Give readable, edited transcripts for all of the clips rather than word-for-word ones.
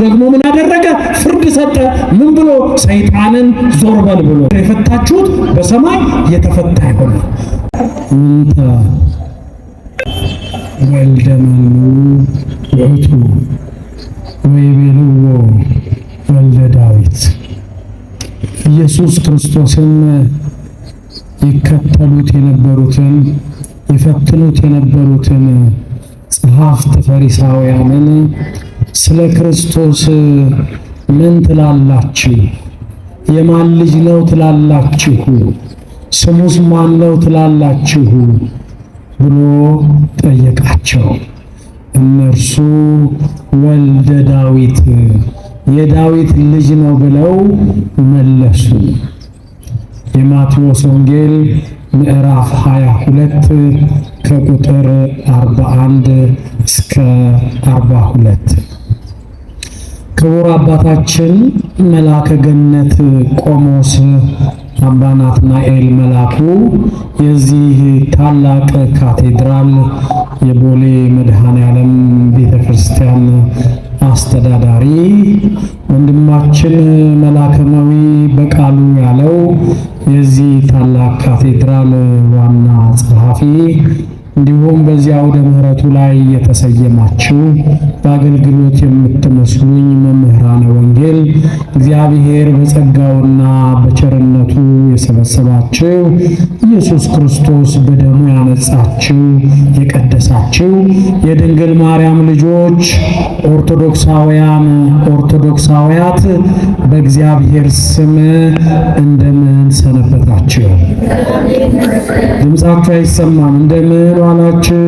ደግሞ ምን አደረገ? ፍርድ ሰጠ። ምን ብሎ? ሰይጣንን ዞር በል ብሎ። የፈታችሁት በሰማይ የተፈታ ይሆናል። እንተ ወልደ መኑ ውእቱ ወይቤልዎ ወልደ ዳዊት። ኢየሱስ ክርስቶስን ይከተሉት የነበሩትን ይፈትኑት የነበሩትን ጸሐፍት ፈሪሳውያንን ስለ ክርስቶስ ምን ትላላችሁ? የማን ልጅ ነው ትላላችሁ? ስሙስ ማን ነው ትላላችሁ? ብሎ ጠየቃቸው። እነርሱ ወልደ ዳዊት የዳዊት ልጅ ነው ብለው መለሱ። የማቴዎስ ወንጌል ምዕራፍ 22 ከቁጥር 41 እስከ 42። ክቡር አባታችን መልአከ ገነት ቆሞስ አባ ናትናኤል መላኩ የዚህ ታላቅ ካቴድራል የቦሌ መድኃኔዓለም ቤተክርስቲያን አስተዳዳሪ ወንድማችን መላከማዊ በቃሉ ያለው የዚህ ታላቅ ካቴድራል ዋና ጸሐፊ እንዲሁም በዚያ አውደ ምሕረቱ ላይ የተሰየማችሁ በአገልግሎት የምትመስሉኝ መምህራነ ወንጌል እግዚአብሔር በጸጋውና በቸርነቱ የሰበሰባችሁ ኢየሱስ ክርስቶስ በደሙ ያነጻችሁ የቀደሳችሁ የድንግል ማርያም ልጆች ኦርቶዶክሳውያን ኦርቶዶክሳውያት በእግዚአብሔር ስም እንደምን ሰነበታችሁ? ድምጻችሁ አይሰማም። እንደምን ዋላችሁ?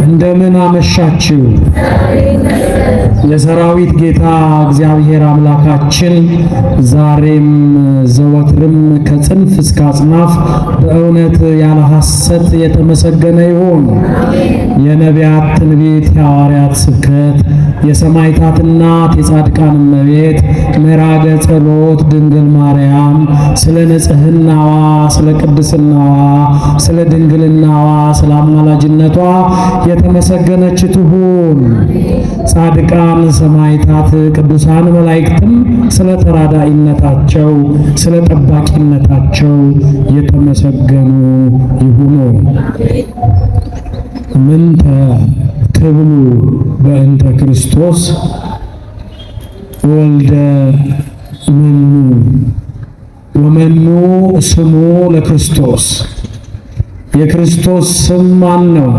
እንደምን አመሻችሁ? የሰራዊት ጌታ እግዚአብሔር አምላካችን ዛሬም ዘወትርም ከጽንፍ እስከ አጽናፍ በእውነት ያለ ሐሰት የተመሰገነ ይሁን። የነቢያት ትንቢት፣ የሐዋርያት ስብከት፣ የሰማዕታትና የጻድቃን እመቤት ምዕራገ ጸሎት ድንግል ማርያም ስለ ንጽሕናዋ፣ ስለ ቅድስናዋ፣ ስለ ድንግልናዋ፣ ስለ አማላጅነቷ የተመሰገነች ትሁን። ጻድቃን ሰማዕታት፣ ቅዱሳን መላእክትም ስለ ተራዳኢነታቸው፣ ስለ ጠባቂነታቸው የተመሰገኑ ይሁኑ። ምንተ ትብሉ በእንተ ክርስቶስ ወልደ መኑ ወመኑ ስሙ ለክርስቶስ። የክርስቶስ ስም ማን ነው?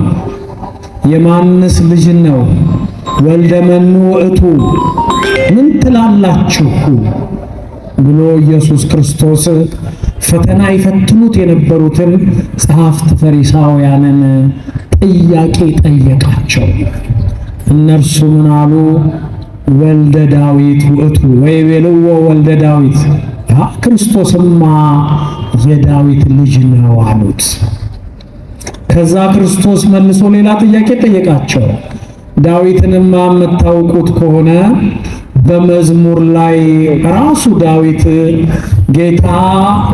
የማንስ ልጅ ነው? ወልደ መኑ ውእቱ ምን ትላላችሁ ብሎ ኢየሱስ ክርስቶስ ፈተና ይፈትኑት የነበሩትን ጸሐፍት ፈሪሳውያንን ጥያቄ ጠየቃቸው። እነርሱ ምን አሉ? ወልደ ዳዊት ውእቱ ወይቤልዎ ወልደ ዳዊት፣ ክርስቶስማ የዳዊት ልጅ ነው አሉት። ከዛ ክርስቶስ መልሶ ሌላ ጥያቄ ጠየቃቸው። ዳዊትንማ የምታውቁት ከሆነ በመዝሙር ላይ ራሱ ዳዊት ጌታ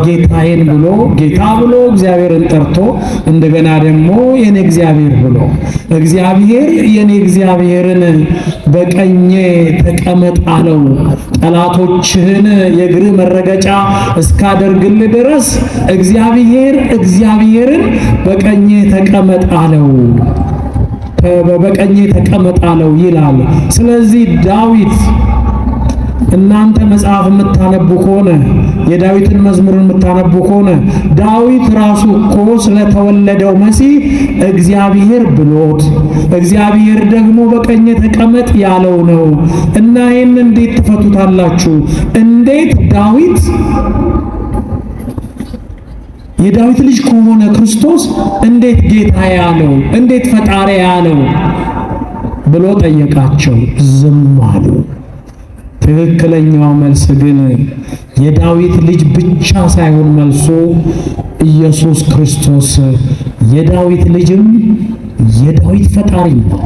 ጌታዬን ብሎ ጌታ ብሎ እግዚአብሔርን ጠርቶ እንደገና ደግሞ የኔ እግዚአብሔር ብሎ እግዚአብሔር የኔ እግዚአብሔርን በቀኜ ተቀመጥ አለው። ጠላቶችህን የእግር መረገጫ እስካደርግልህ ድረስ እግዚአብሔርን በቀኜ ተቀመጥ አለው። በቀኜ ተቀመጥ አለው ይላል። ስለዚህ ዳዊት እናንተ መጽሐፍ የምታነቡ ከሆነ የዳዊትን መዝሙር የምታነቡ ከሆነ ዳዊት ራሱ እኮ ስለተወለደው መሲህ እግዚአብሔር ብሎት እግዚአብሔር ደግሞ በቀኝ ተቀመጥ ያለው ነው። እና ይህን እንዴት ትፈቱታላችሁ? እንዴት ዳዊት የዳዊት ልጅ ከሆነ ክርስቶስ እንዴት ጌታ ያለው እንዴት ፈጣሪ ያለው ብሎ ጠየቃቸው። ዝም አሉ። ትክክለኛው መልስ ግን የዳዊት ልጅ ብቻ ሳይሆን መልሶ ኢየሱስ ክርስቶስ የዳዊት ልጅም የዳዊት ፈጣሪ ነው።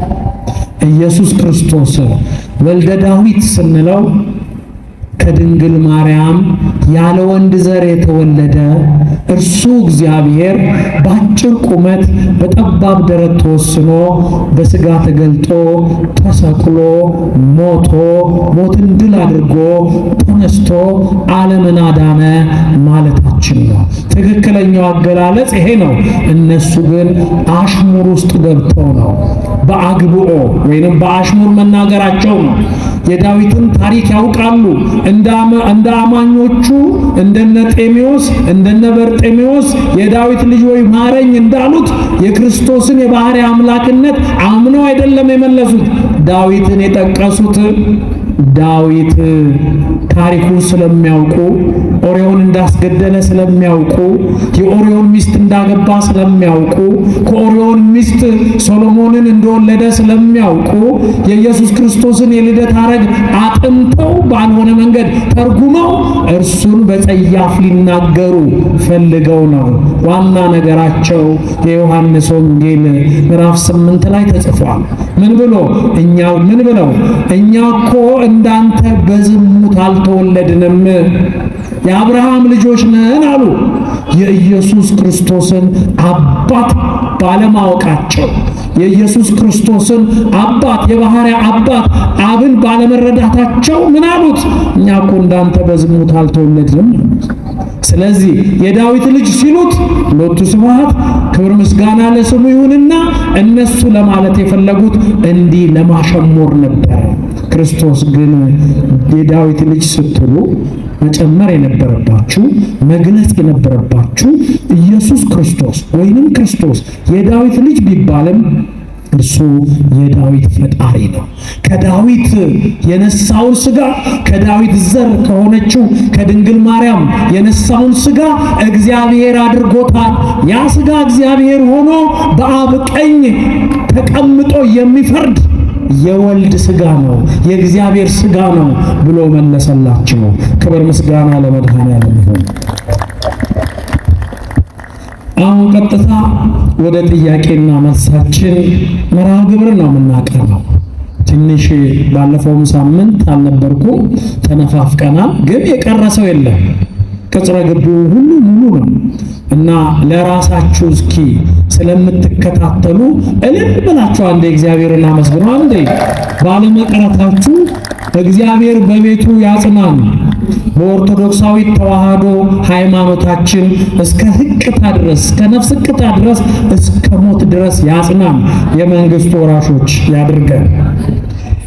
ኢየሱስ ክርስቶስ ወልደ ዳዊት ስንለው ከድንግል ማርያም ያለ ወንድ ዘር የተወለደ እርሱ እግዚአብሔር በአጭር ቁመት በጠባብ ደረት ተወስኖ በሥጋ ተገልጦ ተሰቅሎ ሞቶ ሞትን ድል አድርጎ ተነስቶ ዓለምን አዳነ ማለታችን ነው። ትክክለኛው አገላለጽ ይሄ ነው። እነሱ ግን አሽሙር ውስጥ ገብተው ነው በአግብኦ ወይንም በአሽሙር መናገራቸው ነው። የዳዊትን ታሪክ ያውቃሉ። እንደ አማኞቹ እንደነ ጤሜዎስ እንደነ በርጤሜዎስ የዳዊት ልጅ ሆይ ማረኝ እንዳሉት የክርስቶስን የባሕርይ አምላክነት አምነው አይደለም የመለሱት። ዳዊትን የጠቀሱት ዳዊት ታሪኩን ስለሚያውቁ ኦርዮን እንዳስገደለ ስለሚያውቁ የኦርዮን ሚስት እንዳገባ ስለሚያውቁ ከኦርዮን ሚስት ሶሎሞንን እንደወለደ ስለሚያውቁ የኢየሱስ ክርስቶስን የልደት ሐረግ አጥንተው ባልሆነ መንገድ ተርጉመው እርሱን በጸያፍ ሊናገሩ ፈልገው ነው። ዋና ነገራቸው የዮሐንስ ወንጌል ምዕራፍ 8 ላይ ተጽፏል። ምን ብለው እኛ እኮ እንዳንተ በዝሙት አልተወለድንም የአብርሃም ልጆች ነን አሉ። የኢየሱስ ክርስቶስን አባት ባለማወቃቸው የኢየሱስ ክርስቶስን አባት የባሕርይ አባት አብን ባለመረዳታቸው ምን አሉት? እኛ እኮ እንዳንተ በዝሙት አልተወለድንም። ስለዚህ የዳዊት ልጅ ሲሉት ሎቱ ስብሐት ክብር ምስጋና ለስሙ ይሁንና እነሱ ለማለት የፈለጉት እንዲህ ለማሸሞር ነበር። ክርስቶስ ግን የዳዊት ልጅ ስትሉ መጨመር የነበረባችሁ መግለጽ የነበረባችሁ ኢየሱስ ክርስቶስ ወይንም ክርስቶስ የዳዊት ልጅ ቢባልም እርሱ የዳዊት ፈጣሪ ነው። ከዳዊት የነሳውን ሥጋ ከዳዊት ዘር ከሆነችው ከድንግል ማርያም የነሳውን ሥጋ እግዚአብሔር አድርጎታል። ያ ሥጋ እግዚአብሔር ሆኖ በአብ ቀኝ ተቀምጦ የሚፈርድ የወልድ ሥጋ ነው፣ የእግዚአብሔር ሥጋ ነው ብሎ መለሰላቸው። ክብር ምስጋና ለመድኃኔዓለም ይሁን። አሁን ቀጥታ ወደ ጥያቄና መልሳችን መርሃ ግብር ነው የምናቀርበው። ትንሽ ባለፈውም ሳምንት አልነበርኩም፣ ተነፋፍቀናል። ግን የቀረሰው የለም። ቅጽረ ግቢው ሁሉ ሙሉ ነው እና ለራሳችሁ እስኪ ስለምትከታተሉ እልል ብላችሁ አንዴ እግዚአብሔርን አመስግኑ። አንዴ ባለመቅረታችሁ እግዚአብሔር በቤቱ ያጽናን። በኦርቶዶክሳዊት ተዋህዶ ሃይማኖታችን እስከ ሕቅታ ድረስ እስከ ነፍስ ሕቅታ ድረስ እስከ ሞት ድረስ ያጽናን፣ የመንግስቱ ወራሾች ያድርገን።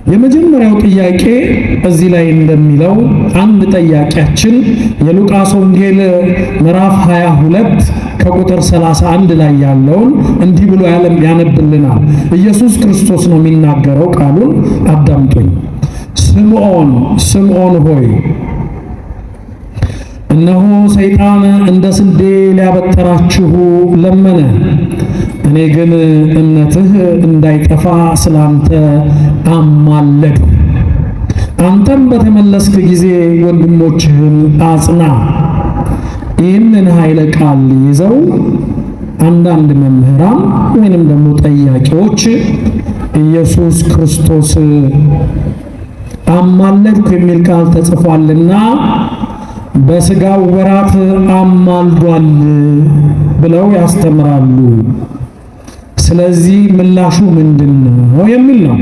የመጀመሪያው ጥያቄ እዚህ ላይ እንደሚለው አንድ ጠያቂያችን የሉቃስ ወንጌል ምዕራፍ 22 ከቁጥር 31 ላይ ያለውን እንዲህ ብሎ ያነብልናል። ኢየሱስ ክርስቶስ ነው የሚናገረው። ቃሉን አዳምጡኝ። ስምዖን ሆይ እነሆ ሰይጣን እንደ ስንዴ ሊያበጥራችሁ ለመነ፣ እኔ ግን እምነትህ እንዳይጠፋ ስላንተ አማለድሁ። አንተም በተመለስክ ጊዜ ወንድሞችህን አጽና። ይህንን ኃይለ ቃል ይዘው አንዳንድ መምህራን ወይንም ደግሞ ጠያቂዎች ኢየሱስ ክርስቶስ አማለድኩ የሚል ቃል ተጽፏልና በሥጋው ወራት አማልዷል ብለው ያስተምራሉ። ስለዚህ ምላሹ ምንድነው የሚል ነው።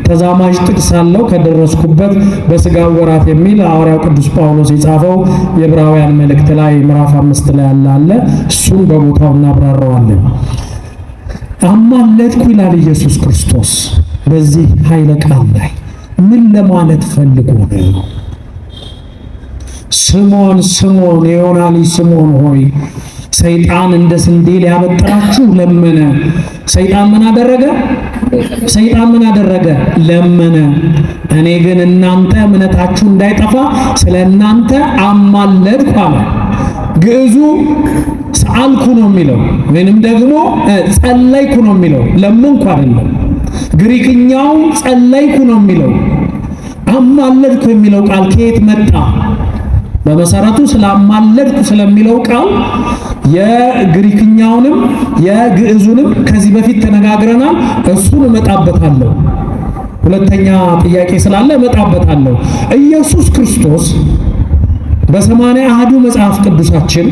ተዛማጅ ጥቅስ አለው ከደረስኩበት በሥጋው ወራት የሚል ሐዋርያው ቅዱስ ጳውሎስ የጻፈው የዕብራውያን መልእክት ላይ ምዕራፍ 5 ላይ አለ። እሱን በቦታው እናብራራዋለን። አማለድኩ ይላል ኢየሱስ ክርስቶስ በዚህ ኃይለ ቃል ላይ ምን ለማለት ፈልጎ ነው? ስምዖን ስምዖን የዮና ልጅ ስምዖን ሆይ ሰይጣን እንደ ስንዴ ሊያበጥራችሁ ለመነ። ሰይጣን ምን አደረገ? ለመነ። እኔ ግን እናንተ እምነታችሁ እንዳይጠፋ ስለ እናንተ አማለድኩ አለ። ግዕዙ ሰአልኩ ነው የሚለው ወይንም ደግሞ ጸለይኩ ነው የሚለው፣ ለመንኩ አይደለም። ግሪክኛው ጸለይኩ ነው የሚለው። አማለድኩ የሚለው ቃል ከየት መጣ? በመሰረቱ ስላማለድኩ ስለሚለው ቃል የግሪክኛውንም የግዕዙንም ከዚህ በፊት ተነጋግረናል። እሱን እመጣበታለሁ። ሁለተኛ ጥያቄ ስላለ እመጣበታለሁ። ኢየሱስ ክርስቶስ በ80 አሐዱ መጽሐፍ ቅዱሳችን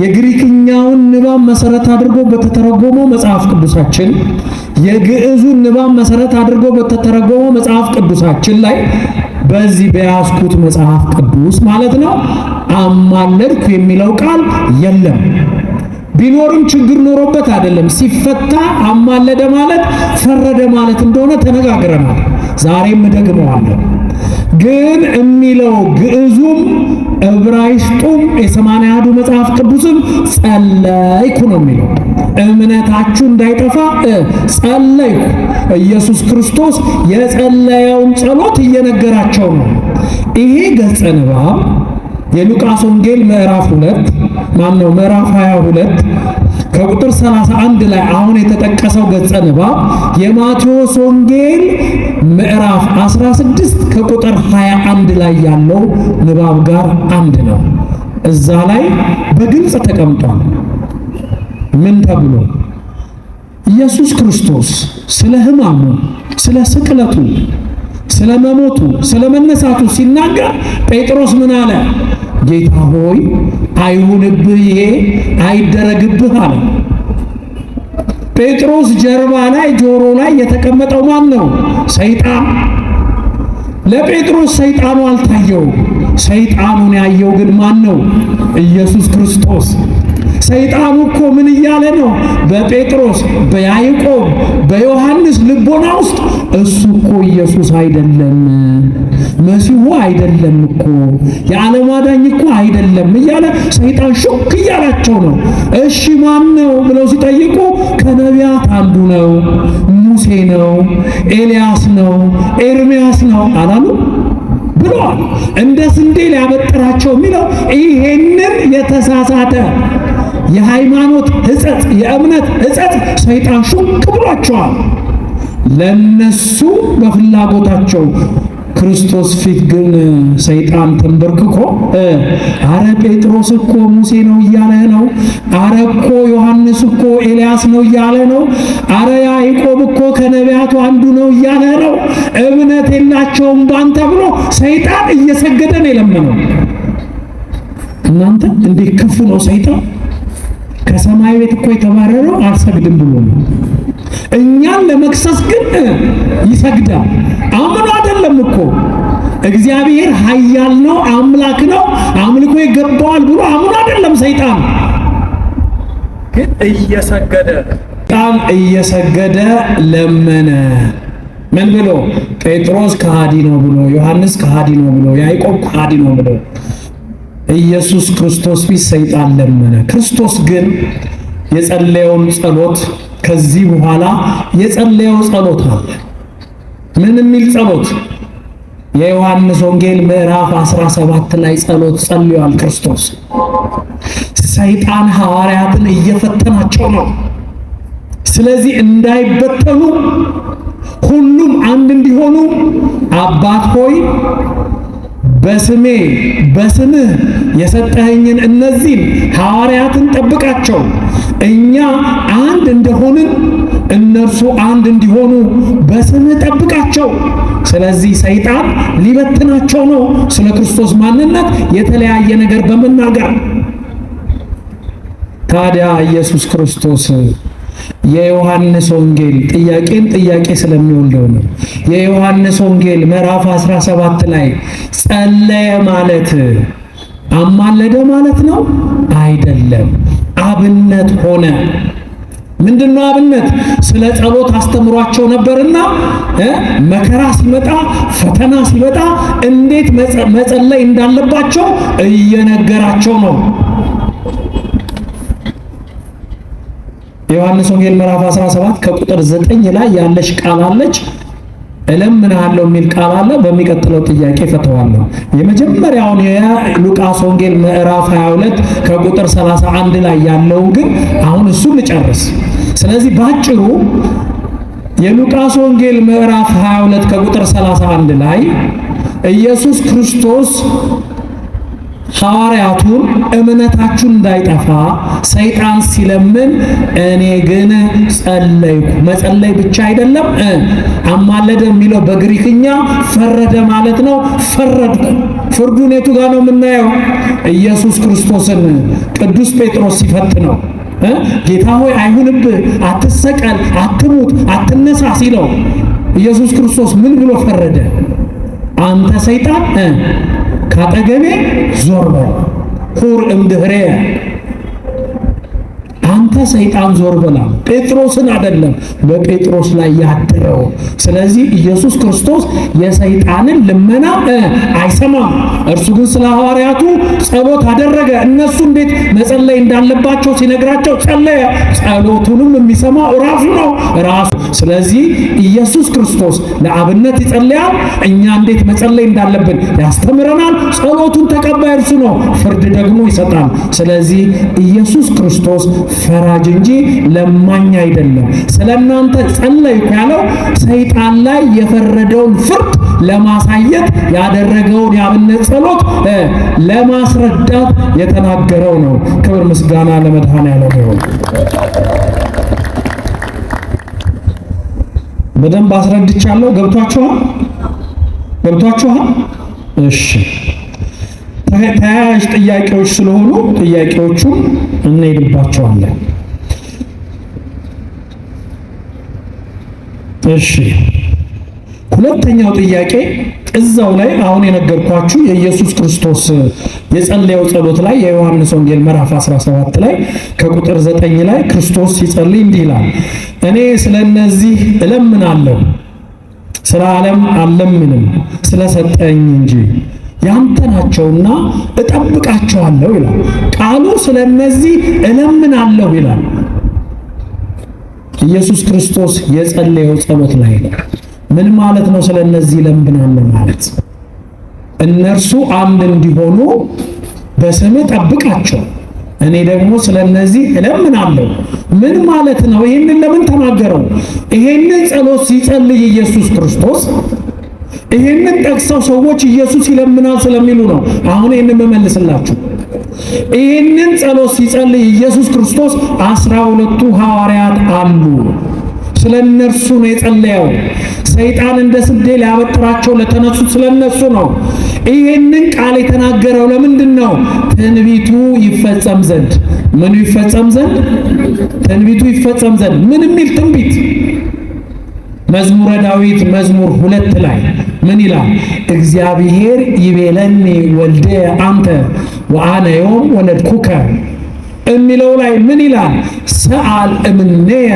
የግሪክኛውን ንባብ መሰረት አድርጎ በተተረጎመው መጽሐፍ ቅዱሳችን፣ የግዕዙን ንባብ መሰረት አድርጎ በተተረጎመው መጽሐፍ ቅዱሳችን ላይ በዚህ በያዝኩት መጽሐፍ ቅዱስ ማለት ነው አማለድኩ የሚለው ቃል የለም። ቢኖርም ችግር ኖሮበት አይደለም። ሲፈታ አማለደ ማለት ፈረደ ማለት እንደሆነ ተነጋግረናል። ዛሬም እደግመዋለሁ። ግን የሚለው ግዕዙም ዕብራይስጡም የሰማንያ አሐዱ መጽሐፍ ቅዱስም ጸለይኩ ነው የሚለው። እምነታችሁ እንዳይጠፋ ጸለይኩ። ኢየሱስ ክርስቶስ የጸለየውን ጸሎት እየነገራቸው ነው። ይሄ ገጸ ንባብ የሉቃስ ወንጌል ምዕራፍ 22 ከቁጥር 31 ላይ አሁን የተጠቀሰው ገጸ ንባብ የማቴዎስ ወንጌል ምዕራፍ 16 ከቁጥር 21 ላይ ያለው ንባብ ጋር አንድ ነው። እዛ ላይ በግልጽ ተቀምጧል። ምን ተብሎ? ኢየሱስ ክርስቶስ ስለ ሕማሙ፣ ስለ ስቅለቱ፣ ስለ መሞቱ፣ ስለ መነሳቱ ሲናገር ጴጥሮስ ምን አለ? ጌታ ሆይ አይሁንብህ፣ ይሄ አይደረግብህ አለ። ጴጥሮስ ጀርባ ላይ ጆሮ ላይ የተቀመጠው ማን ነው? ሰይጣን። ለጴጥሮስ ሰይጣኑ አልታየውም። ሰይጣኑን ያየው ግን ማን ነው? ኢየሱስ ክርስቶስ። ሰይጣኑ እኮ ምን እያለ ነው? በጴጥሮስ፣ በያዕቆብ፣ በዮሐንስ ልቦና ውስጥ እሱ እኮ ኢየሱስ አይደለም፣ መሲሁ አይደለም እኮ፣ የዓለም አዳኝ እኮ አይደለም እያለ ሰይጣን ሹክ እያላቸው ነው። እሺ ማን ነው ብለው ሲጠይቁ ከነቢያት አንዱ ነው፣ ሙሴ ነው፣ ኤልያስ ነው፣ ኤርምያስ ነው አላሉ ብለዋል። እንደ ስንዴ ሊያበጥራቸው የሚለው ይሄንን የተሳሳተ የሃይማኖት ሕጸት፣ የእምነት ሕጸት ሰይጣን ሹክ ብሏቸዋል። ለነሱ በፍላጎታቸው ክርስቶስ ፊት ግን ሰይጣን ተንበርክኮ አረ ጴጥሮስ እኮ ሙሴ ነው እያለ ነው፣ አረ እኮ ዮሐንስ እኮ ኤልያስ ነው እያለ ነው፣ አረ ያዕቆብ እኮ ከነቢያቱ አንዱ ነው እያለ ነው፣ እምነት የላቸውም ባንተ ብሎ ሰይጣን እየሰገደ ነው የለመነው። እናንተ እንዴት ክፉ ነው ሰይጣን! ከሰማይ ቤት እኮ የተባረረው አልሰግድም ብሎ ነው። እኛን ለመክሰስ ግን ይሰግዳል። አምኖ አይደለም እኮ እግዚአብሔር ኃያል ነው፣ አምላክ ነው፣ አምልኮ ይገባዋል ብሎ አምኖ አይደለም። ሰይጣን ግን እየሰገደ ለመነ። ምን ብሎ? ጴጥሮስ ከሃዲ ነው ብሎ፣ ዮሐንስ ከሃዲ ነው ብሎ፣ ያዕቆብ ከሃዲ ነው ብሎ ኢየሱስ ክርስቶስ ፊት ሰይጣን ለመነ። ክርስቶስ ግን የጸለየውን ጸሎት ከዚህ በኋላ የጸለየው ጸሎት አለ። ምን የሚል ጸሎት? የዮሐንስ ወንጌል ምዕራፍ 17 ላይ ጸሎት ጸልዮአል ክርስቶስ። ሰይጣን ሐዋርያትን እየፈተናቸው ነው። ስለዚህ እንዳይበተኑ ሁሉም አንድ እንዲሆኑ አባት ሆይ በስምህ የሰጠኸኝን እነዚህን ሐዋርያትን ጠብቃቸው፣ እኛ አንድ እንደሆንን እነርሱ አንድ እንዲሆኑ በስምህ ጠብቃቸው። ስለዚህ ሰይጣን ሊበትናቸው ነው፣ ስለ ክርስቶስ ማንነት የተለያየ ነገር በመናገር። ታዲያ ኢየሱስ ክርስቶስ የዮሐንስ ወንጌል ጥያቄን ጥያቄ ስለሚወልደው ነው። የዮሐንስ ወንጌል ምዕራፍ 17 ላይ ጸለየ ማለት አማለደ ማለት ነው? አይደለም። አብነት ሆነ። ምንድነው አብነት? ስለ ጸሎት አስተምሯቸው ነበርና መከራ ሲመጣ፣ ፈተና ሲመጣ እንዴት መጸለይ እንዳለባቸው እየነገራቸው ነው። የዮሐንስ ወንጌል ምዕራፍ 17 ከቁጥር 9 ላይ ያለች ቃል አለች። እለምንሃለሁ የሚል ቃል አለ። በሚቀጥለው ጥያቄ ፈተዋለሁ። የመጀመሪያውን የሉቃስ ወንጌል ምዕራፍ 22 ከቁጥር 31 ላይ ያለውን ግን አሁን እሱን ልጨርስ። ስለዚህ ባጭሩ የሉቃስ ወንጌል ምዕራፍ 22 ከቁጥር 31 ላይ ኢየሱስ ክርስቶስ ሐዋርያቱን እምነታችሁ እንዳይጠፋ ሰይጣን ሲለምን እኔ ግን ጸለይኩ። መጸለይ ብቻ አይደለም፣ አማለደ የሚለው በግሪክኛ ፈረደ ማለት ነው። ፈረድኩ ፍርዱን የቱ ጋር ነው የምናየው? ኢየሱስ ክርስቶስን ቅዱስ ጴጥሮስ ሲፈትነው ጌታ ሆይ አይሁንብህ፣ አትሰቀል፣ አትሙት፣ አትነሳ ሲለው ኢየሱስ ክርስቶስ ምን ብሎ ፈረደ? አንተ ሰይጣን ካጠገቤ ዞር በል ሁር እምድኅሬየ። አንተ ሰይጣን ዞር በላ። ጴጥሮስን አይደለም በጴጥሮስ ላይ ያደረው። ስለዚህ ኢየሱስ ክርስቶስ የሰይጣንን ልመና አይሰማም። እርሱ ግን ስለ ሐዋርያቱ ጸሎት አደረገ። እነሱ እንዴት መጸለይ እንዳለባቸው ሲነግራቸው ጸለየ። ጸሎቱንም የሚሰማው ራሱ ነው ራሱ። ስለዚህ ኢየሱስ ክርስቶስ ለአብነት ይጸልያል፣ እኛ እንዴት መጸለይ እንዳለብን ያስተምረናል። ጸሎቱን ተቀባይ እርሱ ነው፣ ፍርድ ደግሞ ይሰጣል። ስለዚህ ኢየሱስ ክርስቶስ ፈራጅ እንጂ ለማኝ አይደለም። ስለናንተ ጸለይኩ ያለው ሰይጣን ላይ የፈረደውን ፍርድ ለማሳየት ያደረገውን የአብነት ጸሎት ለማስረዳት የተናገረው ነው። ክብር ምስጋና ለመድኃኔዓለም ይሁን። በደንብ አስረድቻለሁ። ገብቷችኋል? ገብቷችኋል? እሺ። ተያያዥ ጥያቄዎች ስለሆኑ ጥያቄዎቹን እንሄድባቸዋለን። እሺ፣ ሁለተኛው ጥያቄ እዛው ላይ አሁን የነገርኳችሁ የኢየሱስ ክርስቶስ የጸለየው ጸሎት ላይ የዮሐንስ ወንጌል ምዕራፍ 17 ላይ ከቁጥር 9 ላይ ክርስቶስ ሲጸልይ እንዲህ ይላል፣ እኔ ስለነዚህ እለምናለሁ፣ ስለ ዓለም አልለምንም፣ ስለሰጠኝ እንጂ ያንተ ናቸውና እጠብቃቸዋለሁ ይላል። ቃሉ ስለነዚህ እለምናለሁ ይላል። ኢየሱስ ክርስቶስ የጸለየው ጸሎት ላይ ነው። ምን ማለት ነው? ስለነዚህ እለምናለሁ ማለት እነርሱ አንድ እንዲሆኑ በስምህ ጠብቃቸው፣ እኔ ደግሞ ስለነዚህ እለምናለሁ። ምን ማለት ነው? ይሄንን ለምን ተናገረው? ይሄንን ጸሎት ሲጸልይ ኢየሱስ ክርስቶስ ይሄንን ጠቅሰው ሰዎች ኢየሱስ ይለምናል ስለሚሉ ነው። አሁን ይሄንን መመልስላችሁ። ይሄንን ጸሎት ሲጸልይ ኢየሱስ ክርስቶስ 12ቱ ሐዋርያት አሉ። ስለነርሱ ነው የጸለየው። ሰይጣን እንደ ስንዴ ሊያበጥራቸው ለተነሱት ስለነሱ ነው። ይሄንን ቃል የተናገረው ለምንድን ነው? ትንቢቱ ይፈጸም ዘንድ። ምኑ ይፈጸም ዘንድ? ትንቢቱ ይፈጸም ዘንድ። ምን የሚል ትንቢት? መዝሙረ ዳዊት መዝሙር 2 ላይ ምን ይላል? እግዚአብሔር ይቤለኒ ወልደ አንተ ወአነ ዮም ወለድኩከ የሚለው ላይ ምን ይላል? ሰአል እምኔየ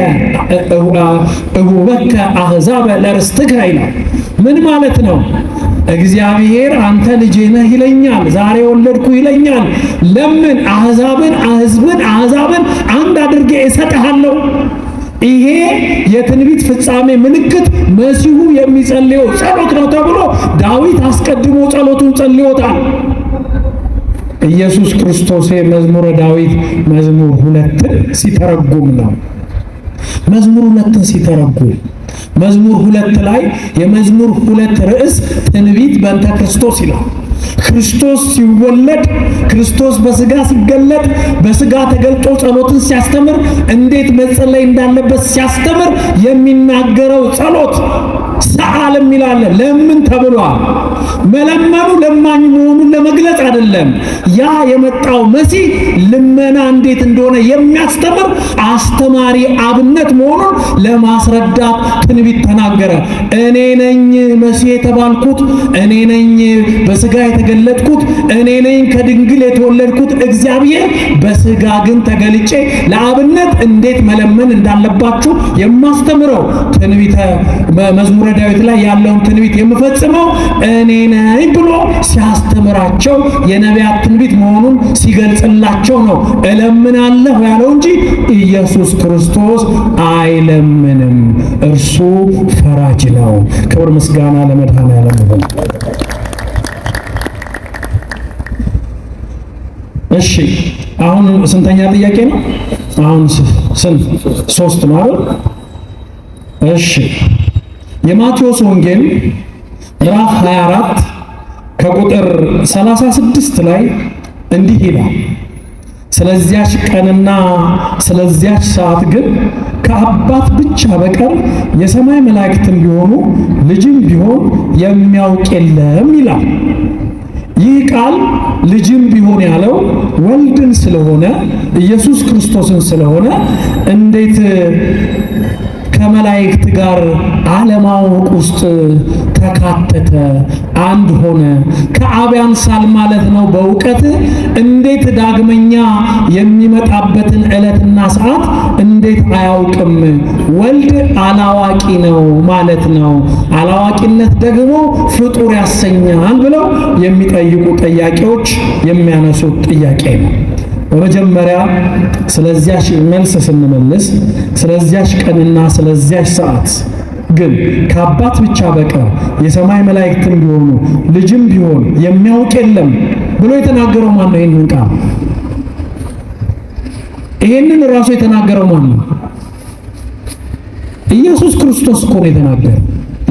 እሁበከ አሕዛበ ለርስትከ ይላል። ምን ማለት ነው? እግዚአብሔር አንተ ልጄ ነህ ይለኛል፣ ዛሬ ወለድኩ ይለኛል። ለምን? አሕዛብን አንድ አድርጌ እሰጥሃለሁ። ይሄ የትንቢት ፍጻሜ ምልክት መሲሁ የሚጸልየው ጸሎት ነው ተብሎ ዳዊት አስቀድሞ ጸሎቱን ጸልዮታል። ኢየሱስ ክርስቶስ መዝሙረ ዳዊት መዝሙር 2 ሲተረጉም ነው። መዝሙር 2 ሲተረጉም መዝሙር 2 ላይ የመዝሙር 2 ርዕስ ትንቢት በእንተ ክርስቶስ ይላል። ክርስቶስ ሲወለድ፣ ክርስቶስ በስጋ ሲገለጥ፣ በስጋ ተገልጦ ጸሎትን ሲያስተምር፣ እንዴት መጸለይ እንዳለበት ሲያስተምር የሚናገረው ጸሎት ሰአልም ይላል። ለምን ተብሏል? መለመኑ ለማኝ መሆኑን ለመግለጽ አይደለም። ያ የመጣው መሲህ ልመና እንዴት እንደሆነ የሚያስተምር አስተማሪ አብነት መሆኑን ለማስረዳት ትንቢት ተናገረ። እኔ ነኝ መሲህ የተባልኩት፣ እኔ ነኝ በስጋ የተገለጥኩት፣ እኔ ነኝ ከድንግል የተወለድኩት እግዚአብሔር፣ በስጋ ግን ተገልጬ ለአብነት እንዴት መለመን እንዳለባችሁ የማስተምረው ትንቢተ መዝሙረ ዳዊት ላይ ያለውን ትንቢት የምፈጽመው እኔ ነኝ ብሎ ሲያስተምራቸው የነቢያት ትንቢት መሆኑን ሲገልጽላቸው ነው እለምናለሁ ያለው እንጂ ኢየሱስ ክርስቶስ አይለምንም። እርሱ ፈራጅ ነው። ክብር ምስጋና ለመድኃኔዓለም ይሁን። እሺ፣ አሁን ስንተኛ ጥያቄ ነው? አሁን ስንት? 3 ነው አይደል? እሺ፣ የማቴዎስ ወንጌል ምዕራፍ 24 ከቁጥር 36 ላይ እንዲህ ይላል፣ ስለዚያች ቀንና ስለዚያች ሰዓት ግን ከአባት ብቻ በቀር የሰማይ መላእክትም ቢሆኑ ልጅም ቢሆን የሚያውቅ የለም ይላል። ይህ ቃል ልጅም ቢሆን ያለው ወልድን ስለሆነ ኢየሱስ ክርስቶስን ስለሆነ እንዴት ከመላእክት ጋር አለማወቅ ውስጥ ተካተተ? አንድ ሆነ። ከአብ ያንሳል ማለት ነው በእውቀት። እንዴት ዳግመኛ የሚመጣበትን ዕለትና ሰዓት እንዴት አያውቅም? ወልድ አላዋቂ ነው ማለት ነው። አላዋቂነት ደግሞ ፍጡር ያሰኛል ብለው የሚጠይቁ ጥያቄዎች የሚያነሱት ጥያቄ ነው። በመጀመሪያ ስለዚያች መልስ ስንመልስ ስለዚያች ቀንና ስለዚያች ሰዓት ግን ከአባት ብቻ በቀር የሰማይ መላእክትም ቢሆኑ ልጅም ቢሆን የሚያውቅ የለም ብሎ የተናገረው ማን ነው? ይህንን ቃል ይህንን ራሱ የተናገረው ማን ነው? ኢየሱስ ክርስቶስ እኮ ነው የተናገረው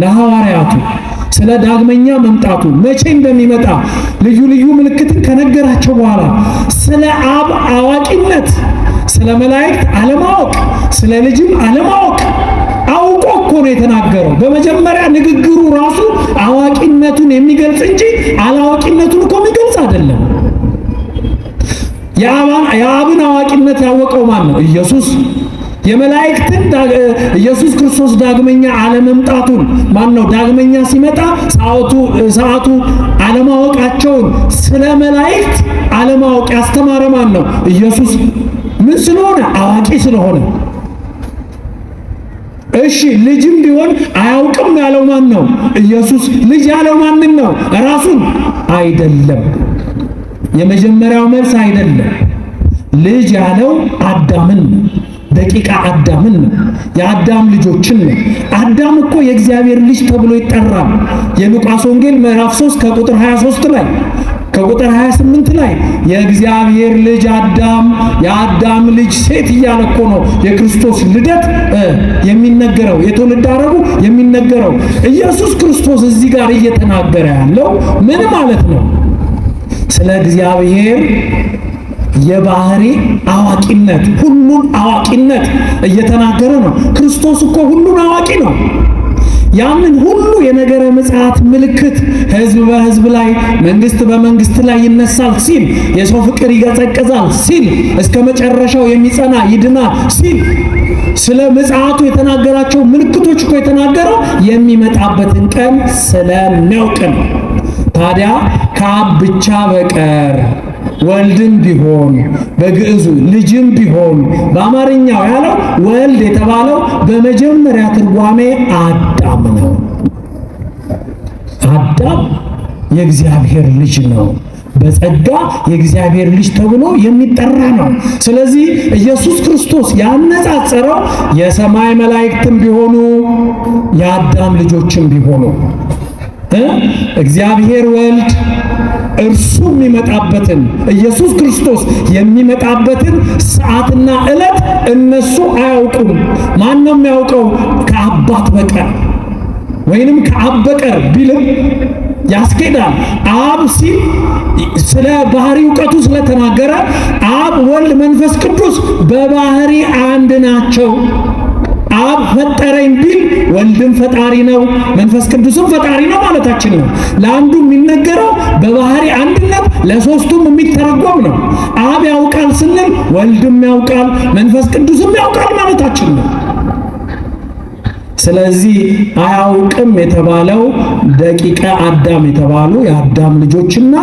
ለሐዋርያቱ ስለ ዳግመኛ መምጣቱ መቼ እንደሚመጣ ልዩ ልዩ ምልክትን ከነገራቸው በኋላ ስለ አብ አዋቂነት፣ ስለ መላእክት አለማወቅ፣ ስለ ልጅም አለማወቅ አውቆ እኮ ነው የተናገረው። በመጀመሪያ ንግግሩ ራሱ አዋቂነቱን የሚገልጽ እንጂ አላዋቂነቱን እኮ የሚገልጽ አይደለም። የአብን አዋቂነት ያወቀው ማን ነው? ኢየሱስ። የመላእክትን ኢየሱስ ክርስቶስ ዳግመኛ አለመምጣቱን ማን ነው? ዳግመኛ ሲመጣ ሰዓቱ አለማወቃቸውን ስለ መላእክት አለማወቅ ያስተማረ ማን ነው? ኢየሱስ። ምን ስለሆነ? አዋቂ ስለሆነ። እሺ ልጅም ቢሆን አያውቅም ያለው ማን ነው? ኢየሱስ። ልጅ ያለው ማንን ነው? ራሱን አይደለም። የመጀመሪያው መልስ አይደለም። ልጅ ያለው አዳምን ነው። ደቂቃ አዳምን ነው። የአዳም ልጆችን ነው። አዳም እኮ የእግዚአብሔር ልጅ ተብሎ ይጠራል። የሉቃስ ወንጌል ምዕራፍ 3 ከቁጥር 23 ላይ ከቁጥር 28 ላይ የእግዚአብሔር ልጅ አዳም፣ የአዳም ልጅ ሴት እያለ እኮ ነው የክርስቶስ ልደት የሚነገረው፣ የትውልድ ሐረጉ የሚነገረው። ኢየሱስ ክርስቶስ እዚህ ጋር እየተናገረ ያለው ምን ማለት ነው? ስለ እግዚአብሔር የባህሪ አዋቂነት፣ ሁሉን አዋቂነት እየተናገረ ነው። ክርስቶስ እኮ ሁሉን አዋቂ ነው። ያንን ሁሉ የነገረ ምጽአት ምልክት ሕዝብ በሕዝብ ላይ መንግስት በመንግስት ላይ ይነሳል ሲል፣ የሰው ፍቅር ይገጸቀዛል ሲል፣ እስከ መጨረሻው የሚጸና ይድናል ሲል ስለ ምጽአቱ የተናገራቸው ምልክቶች እኮ የተናገረው የሚመጣበትን ቀን ስለሚያውቅ ነው። ታዲያ ከአብ ብቻ በቀር ወልድም ቢሆን በግዕዙ ልጅም ቢሆን በአማርኛው ያለው ወልድ የተባለው በመጀመሪያ ትርጓሜ አዳም ነው። አዳም የእግዚአብሔር ልጅ ነው። በጸጋ የእግዚአብሔር ልጅ ተብሎ የሚጠራ ነው። ስለዚህ ኢየሱስ ክርስቶስ ያነጻጸረው የሰማይ መላእክትም ቢሆኑ የአዳም ልጆችም ቢሆኑ እግዚአብሔር ወልድ እርሱ የሚመጣበትን ኢየሱስ ክርስቶስ የሚመጣበትን ሰዓትና ዕለት እነሱ አያውቁም። ማን ነው የሚያውቀው? ከአባት በቀር ወይንም ከአብ በቀር ቢልም ያስኬዳል። አብ ሲል ስለ ባህሪ ዕውቀቱ ስለተናገረ አብ፣ ወልድ፣ መንፈስ ቅዱስ በባህሪ አንድ ናቸው። አብ ፈጠረኝ ቢል ወልድም ፈጣሪ ነው፣ መንፈስ ቅዱስም ፈጣሪ ነው ማለታችን ነው። ለአንዱ የሚነገረው በባህሪ አንድነት፣ ለሶስቱም የሚተረጎም ነው። አብ ያውቃል ስንል ወልድም ያውቃል፣ መንፈስ ቅዱስም ያውቃል ማለታችን ነው። ስለዚህ አያውቅም የተባለው ደቂቀ አዳም የተባሉ የአዳም ልጆችና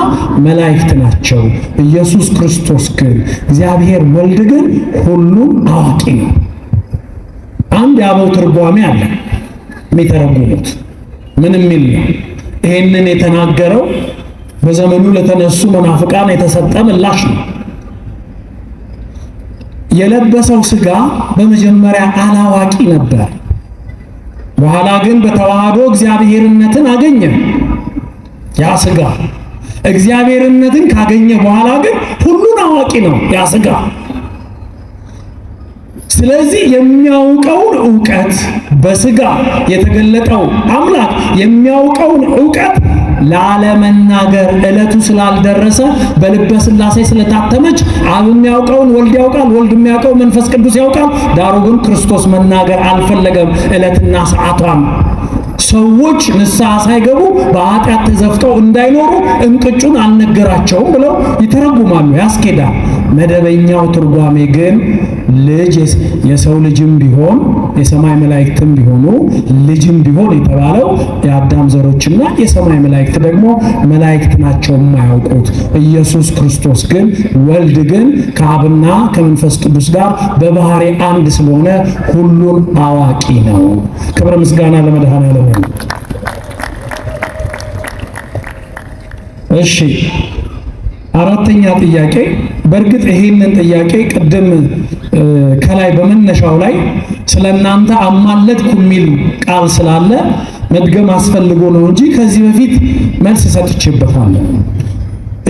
መላእክት ናቸው። ኢየሱስ ክርስቶስ ግን እግዚአብሔር ወልድ ግን ሁሉን አዋቂ ነው። አንድ የአበው ትርጓሜ አለ የሚተረጉሙት ምን የሚል ነው? ይሄንን የተናገረው በዘመኑ ለተነሱ መናፍቃን የተሰጠ ምላሽ ነው። የለበሰው ሥጋ በመጀመሪያ አላዋቂ ነበር። በኋላ ግን በተዋህዶ እግዚአብሔርነትን አገኘ። ያ ሥጋ እግዚአብሔርነትን ካገኘ በኋላ ግን ሁሉን አዋቂ ነው ያ ሥጋ። ስለዚህ የሚያውቀውን ዕውቀት በሥጋ የተገለጠው አምላክ የሚያውቀውን ዕውቀት ላለመናገር ዕለቱ ስላልደረሰ በልበ ሥላሴ ስለታተመች አብ የሚያውቀውን ወልድ ያውቃል፣ ወልድ የሚያውቀው መንፈስ ቅዱስ ያውቃል። ዳሩ ግን ክርስቶስ መናገር አልፈለገም ዕለትና ሰዓቷን። ሰዎች ንስሐ ሳይገቡ በኃጢአት ተዘፍቀው እንዳይኖሩ እንቅጩን አልነገራቸውም ብለው ይተረጉማሉ፣ ያስኬዳል። መደበኛው ትርጓሜ ግን ልጅ የሰው ልጅም ቢሆን የሰማይ መላእክትም ቢሆኑ ልጅም ቢሆን የተባለው የአዳም ዘሮችና የሰማይ መላእክት ደግሞ መላእክት ናቸው የማያውቁት። ኢየሱስ ክርስቶስ ግን ወልድ ግን ከአብና ከመንፈስ ቅዱስ ጋር በባህሪ አንድ ስለሆነ ሁሉን አዋቂ ነው። ክብር ምስጋና ለመድኃኔዓለም። እሺ አራተኛ ጥያቄ። በእርግጥ ይሄንን ጥያቄ ቅድም ከላይ በመነሻው ላይ ስለናንተ አማለድኩ የሚል ቃል ስላለ መድገም አስፈልጎ ነው እንጂ ከዚህ በፊት መልስ ሰጥቼበታለሁ።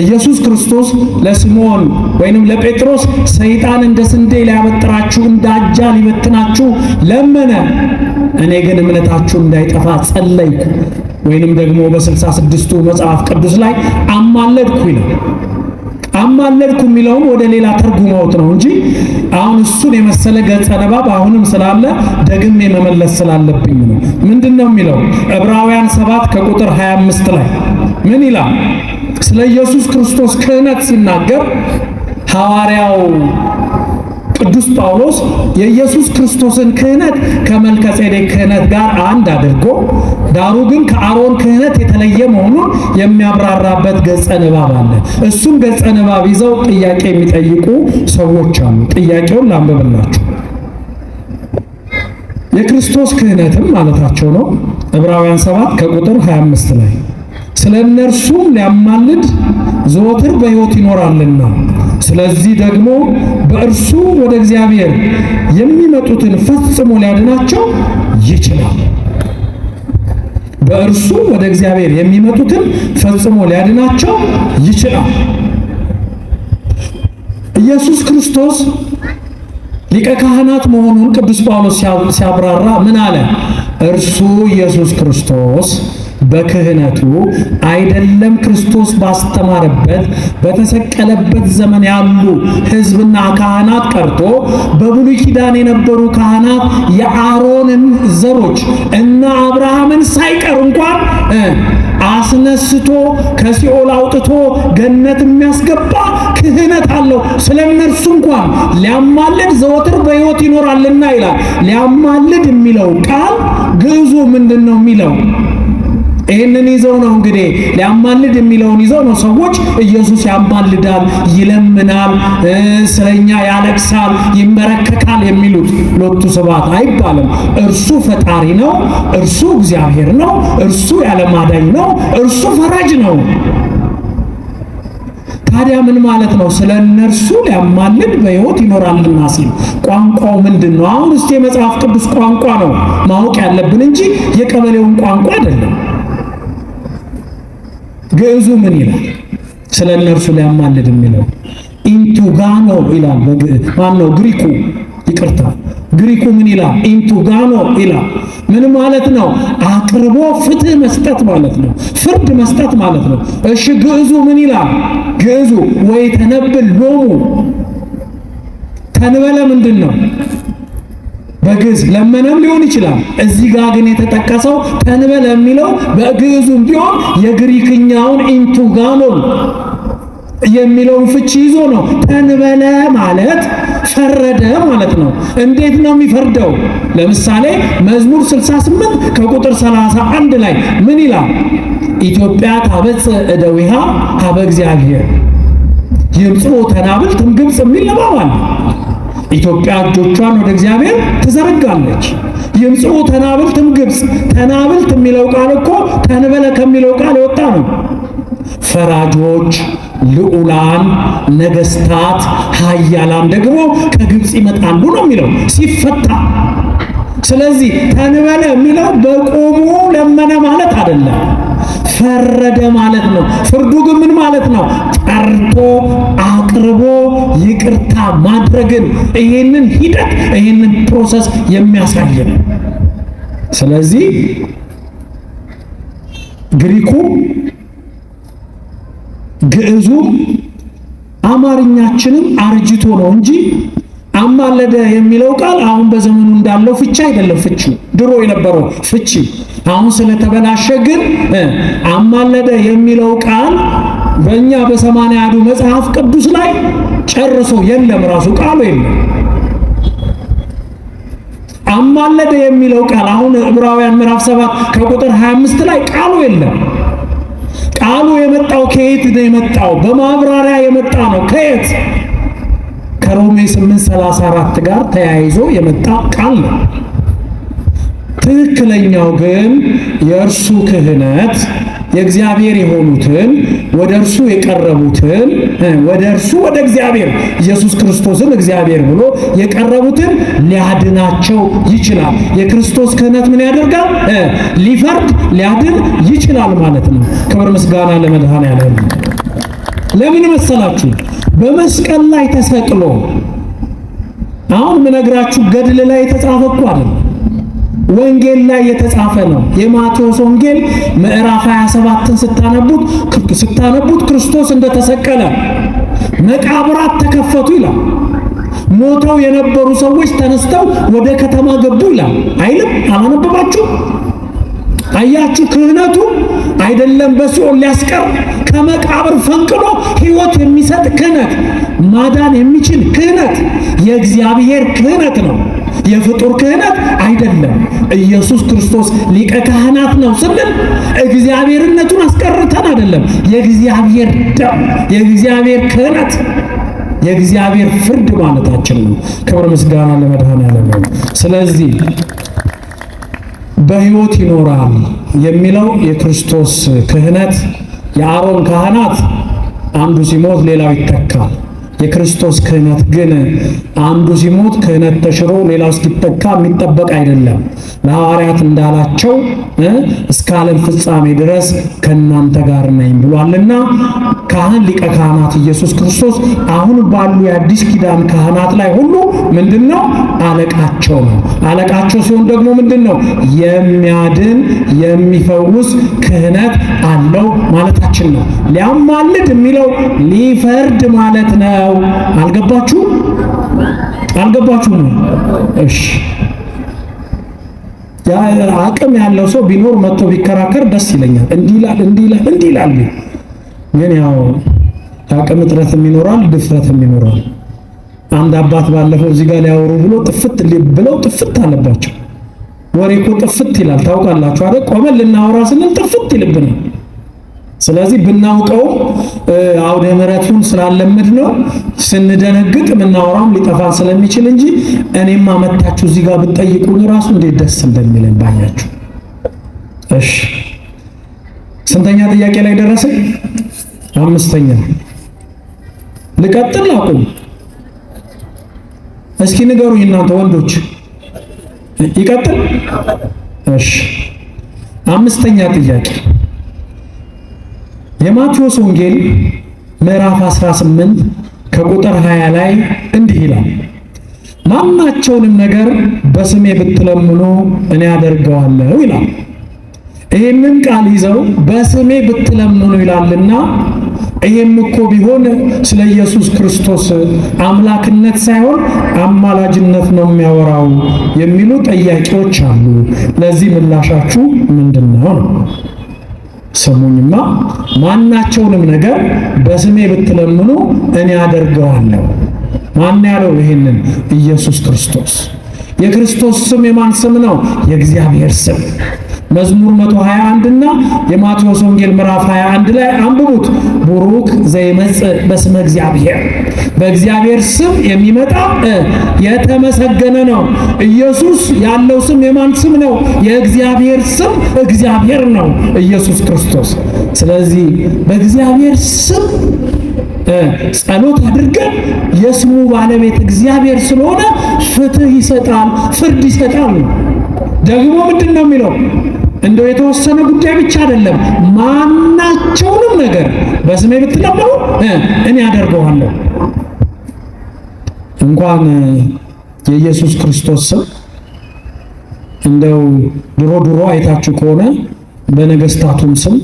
ኢየሱስ ክርስቶስ ለስምዖን ወይንም ለጴጥሮስ ሰይጣን እንደ ስንዴ ሊያበጥራችሁ እንደ አጃ ሊበትናችሁ ለመነ፣ እኔ ግን እምነታችሁ እንዳይጠፋ ጸለይኩ። ወይንም ደግሞ በ66ቱ መጽሐፍ ቅዱስ ላይ አማለድኩ ይላል። አማለድኩ የሚለውን ወደ ሌላ ተርጉመውት ነው እንጂ አሁን እሱን የመሰለ ገጸ ንባብ አሁንም ስላለ ደግሜ መመለስ ስላለብኝ ነው። ምንድነው የሚለው? ዕብራውያን 7 ከቁጥር 25 ላይ ምን ይላል? ስለ ኢየሱስ ክርስቶስ ክህነት ሲናገር ሐዋርያው ቅዱስ ጳውሎስ የኢየሱስ ክርስቶስን ክህነት ከመልከ ጼዴቅ ክህነት ጋር አንድ አድርጎ ዳሩ ግን ከአሮን ክህነት የተለየ መሆኑን የሚያብራራበት ገጸ ንባብ አለ። እሱም ገጸ ንባብ ይዘው ጥያቄ የሚጠይቁ ሰዎች አሉ። ጥያቄውን ላንብብላችሁ። የክርስቶስ ክህነትም ማለታቸው ነው። ዕብራውያን 7 ከቁጥር 25 ላይ ስለ እነርሱም ሊያማልድ ዘወትር በሕይወት ይኖራልና ስለዚህ ደግሞ በእርሱ ወደ እግዚአብሔር የሚመጡትን ፈጽሞ ሊያድናቸው ይችላል። በእርሱ ወደ እግዚአብሔር የሚመጡትን ፈጽሞ ሊያድናቸው ይችላል። ኢየሱስ ክርስቶስ ሊቀ ካህናት መሆኑን ቅዱስ ጳውሎስ ሲያብራራ ምን አለ? እርሱ ኢየሱስ ክርስቶስ በክህነቱ አይደለም ክርስቶስ ባስተማረበት በተሰቀለበት ዘመን ያሉ ሕዝብና ካህናት ቀርቶ በብሉይ ኪዳን የነበሩ ካህናት የአሮንን ዘሮች እና አብርሃምን ሳይቀር እንኳን አስነስቶ ከሲኦል አውጥቶ ገነት የሚያስገባ ክህነት አለው። ስለነርሱ እንኳን ሊያማልድ ዘወትር በሕይወት ይኖራልና ይላል። ሊያማልድ የሚለው ቃል ግዕዙ ምንድነው የሚለው? ይህንን ይዘው ነው እንግዲህ ሊያማልድ የሚለውን ይዘው ነው ሰዎች ኢየሱስ ያማልዳል፣ ይለምናል፣ ስለኛ ያለቅሳል፣ ይመረከካል የሚሉት። ሎቱ ስብሐት አይባልም። እርሱ ፈጣሪ ነው፣ እርሱ እግዚአብሔር ነው፣ እርሱ ያለማዳኝ ነው፣ እርሱ ፈራጅ ነው። ታዲያ ምን ማለት ነው? ስለ እነርሱ ሊያማልድ በሕይወት ይኖራልና ሲል ቋንቋው ምንድን ነው? አሁን እስቲ የመጽሐፍ ቅዱስ ቋንቋ ነው ማወቅ ያለብን እንጂ የቀበሌውን ቋንቋ አይደለም። ግዕዙ ምን ይላል? ስለ እነርሱ ሊያማልድ የሚለው ኢንቱጋኖ ይላል። ማነው ግሪኩ? ይቅርታ ግሪኩ ምን ይላል? ኢንቱጋኖ ይላል። ምን ማለት ነው? አቅርቦ ፍትህ መስጠት ማለት ነው። ፍርድ መስጠት ማለት ነው። እሺ ግዕዙ ምን ይላል? ግዕዙ ወይ ተነብል ሎሙ ተንበለ ምንድን ነው? በግዕዝ ለመነም ሊሆን ይችላል። እዚህ ጋር ግን የተጠቀሰው ተንበለ የሚለው በግዕዙም ቢሆን የግሪክኛውን ኢንቱጋኖን የሚለውን ፍቺ ይዞ ነው። ተንበለ ማለት ፈረደ ማለት ነው። እንዴት ነው የሚፈርደው? ለምሳሌ መዝሙር 68 ከቁጥር 31 ላይ ምን ይላል? ኢትዮጵያ ታበጽሕ እደዊሃ ሀበ እግዚአብሔር ይምጽኡ ተናብልትም ግብጽ የሚል ንባብ አለ። ኢትዮጵያ እጆቿን ወደ እግዚአብሔር ትዘረጋለች። ይምጽኡ ተናብልትም ግብጽ። ተናብልት የሚለው ቃል እኮ ተንበለ ከሚለው ቃል የወጣ ነው። ፈራጆች፣ ልዑላን፣ ነገስታት፣ ኃያላን ደግሞ ከግብጽ ይመጣሉ ነው የሚለው ሲፈታ። ስለዚህ ተንበለ የሚለው በቆሙ ለመነ ማለት አይደለም፣ ፈረደ ማለት ነው። ፍርዱ ግን ምን ማለት ነው? ጠርቶ አቅርቦ ይቅርታ ማድረግን፣ ይሄንን ሂደት ይሄንን ፕሮሰስ የሚያሳይ ነው። ስለዚህ ግሪኩ ግዕዙ አማርኛችንም አርጅቶ ነው እንጂ አማለደ የሚለው ቃል አሁን በዘመኑ እንዳለው ፍቺ አይደለም ፍቺው ድሮ የነበረው ፍቺ። አሁን ስለተበላሸ ግን አማለደ የሚለው ቃል በእኛ በሰማንያ አሐዱ መጽሐፍ ቅዱስ ላይ ጨርሶ የለም፣ ራሱ ቃሉ የለም። አማለደ የሚለው ቃል አሁን ዕብራውያን ምዕራፍ 7 ከቁጥር 25 ላይ ቃሉ የለም። ቃሉ የመጣው ከየት ነው የመጣው? በማብራሪያ የመጣ ነው። ከየት? ከሮሜ 8:34 ጋር ተያይዞ የመጣ ቃል ነው። ትክክለኛው ግን የእርሱ ክህነት የእግዚአብሔር የሆኑትን ወደ እርሱ የቀረቡትን ወደ እርሱ ወደ እግዚአብሔር ኢየሱስ ክርስቶስን እግዚአብሔር ብሎ የቀረቡትን ሊያድናቸው ይችላል። የክርስቶስ ክህነት ምን ያደርጋል? ሊፈርድ ሊያድን ይችላል ማለት ነው። ክብር ምስጋና ለመድኃኔዓለም። ለምን መሰላችሁ? በመስቀል ላይ ተሰቅሎ አሁን ምነግራችሁ ገድል ላይ የተጻፈ እኮ አይደለም፣ ወንጌል ላይ የተጻፈ ነው። የማቴዎስ ወንጌል ምዕራፍ 27ን ስታነቡት ክርስቶስ እንደተሰቀለ መቃብራት ተከፈቱ ይላል። ሞተው የነበሩ ሰዎች ተነስተው ወደ ከተማ ገቡ ይላል አይልም? አላነበባችሁ? አያችሁ? ክህነቱ አይደለም በሲኦል ሊያስቀር ከመቃብር ፈንቅሎ ሕይወት የሚሰጥ ክህነት፣ ማዳን የሚችል ክህነት የእግዚአብሔር ክህነት ነው። የፍጡር ክህነት አይደለም። ኢየሱስ ክርስቶስ ሊቀ ካህናት ነው ስንል እግዚአብሔርነቱን አስቀርተን አይደለም። የእግዚአብሔር ደም፣ የእግዚአብሔር ክህነት፣ የእግዚአብሔር ፍርድ ማለታችን ነው። ክብር ምስጋና ለመድኃኔዓለም። ስለዚህ በሕይወት ይኖራል የሚለው የክርስቶስ ክህነት የአሮን ካህናት አንዱ ሲሞት ሌላው ይተካል። የክርስቶስ ክህነት ግን አንዱ ሲሞት ክህነት ተሽሮ ሌላው እስኪተካ የሚጠበቅ አይደለም። ለሐዋርያት እንዳላቸው እስከ ዓለም ፍጻሜ ድረስ ከእናንተ ጋር ነኝ ብሏልና ካህን ሊቀ ካህናት ኢየሱስ ክርስቶስ አሁን ባሉ የአዲስ ኪዳን ካህናት ላይ ሁሉ ምንድነው? አለቃቸው ነው። አለቃቸው ሲሆን ደግሞ ምንድነው? የሚያድን የሚፈውስ ክህነት አለው ማለታችን ነው። ሊያማልድ የሚለው ሊፈርድ ማለት ነው። አልገባችሁም? ነው? እሺ፣ አቅም ያለው ሰው ቢኖር መጥቶ ቢከራከር ደስ ይለኛል። እንዲህ ይላል። ግን ያው አቅም እጥረትም ይኖራል፣ ድፍረትም ይኖራል። አንድ አባት ባለፈው እዚህ ጋር ሊያወሩ ብሎ ጥፍት አለባቸው። ወሬ እኮ ጥፍት ይላል ታውቃላችሁ አይደል? ቆመን ልናወራ ስንል ጥፍት ይልብናል። ስለዚህ ብናውቀው አውደ ምሕረቱን ስላለምድ ነው ስንደነግጥ ምናወራም ሊጠፋን ስለሚችል እንጂ እኔማ መታችሁ እዚህ ጋር ብትጠይቁኝ ራሱ እንዴት ደስ እንደሚለን ባያችሁ። እሺ፣ ስንተኛ ጥያቄ ላይ ደረስን? 5ኛ። ልቀጥል አቁም? እስኪ ንገሩኝ እናንተ ወንዶች። ይቀጥል? እሺ፣ 5ኛ ጥያቄ የማቴዎስ ወንጌል ምዕራፍ 18 ከቁጥር 20 ላይ እንዲህ ይላል፣ ማናቸውንም ነገር በስሜ ብትለምኑ እኔ አደርገዋለሁ ይላል። ይህንን ቃል ይዘው በስሜ ብትለምኑ ይላልና ይህም እኮ ቢሆን ስለ ኢየሱስ ክርስቶስ አምላክነት ሳይሆን አማላጅነት ነው የሚያወራው የሚሉ ጥያቄዎች አሉ። ለዚህ ምላሻችሁ ምንድነው ነው? ስሙኝማ። ማናቸውንም ነገር በስሜ ብትለምኑ እኔ አደርገዋለሁ። ማን ያለው ይሄንን? ኢየሱስ ክርስቶስ። የክርስቶስ ስም የማን ስም ነው? የእግዚአብሔር ስም። መዝሙር 121 እና የማቴዎስ ወንጌል ምዕራፍ 21 ላይ አንብቡት። ቡሩክ ዘይመጽእ በስመ እግዚአብሔር፣ በእግዚአብሔር ስም የሚመጣ የተመሰገነ ነው። ኢየሱስ ያለው ስም የማን ስም ነው? የእግዚአብሔር ስም እግዚአብሔር ነው፣ ኢየሱስ ክርስቶስ። ስለዚህ በእግዚአብሔር ስም ጸሎት አድርገን የስሙ ባለቤት እግዚአብሔር ስለሆነ ፍትህ ይሰጣል፣ ፍርድ ይሰጣል። ደግሞ ምንድነው የሚለው? እንደው የተወሰነ ጉዳይ ብቻ አይደለም። ማናቸውንም ነገር በስሜ ብትለምኑ እኔ አደርገዋለሁ። እንኳን የኢየሱስ ክርስቶስ ስም እንደው ድሮ አይታችሁ ከሆነ በነገስታቱም ስም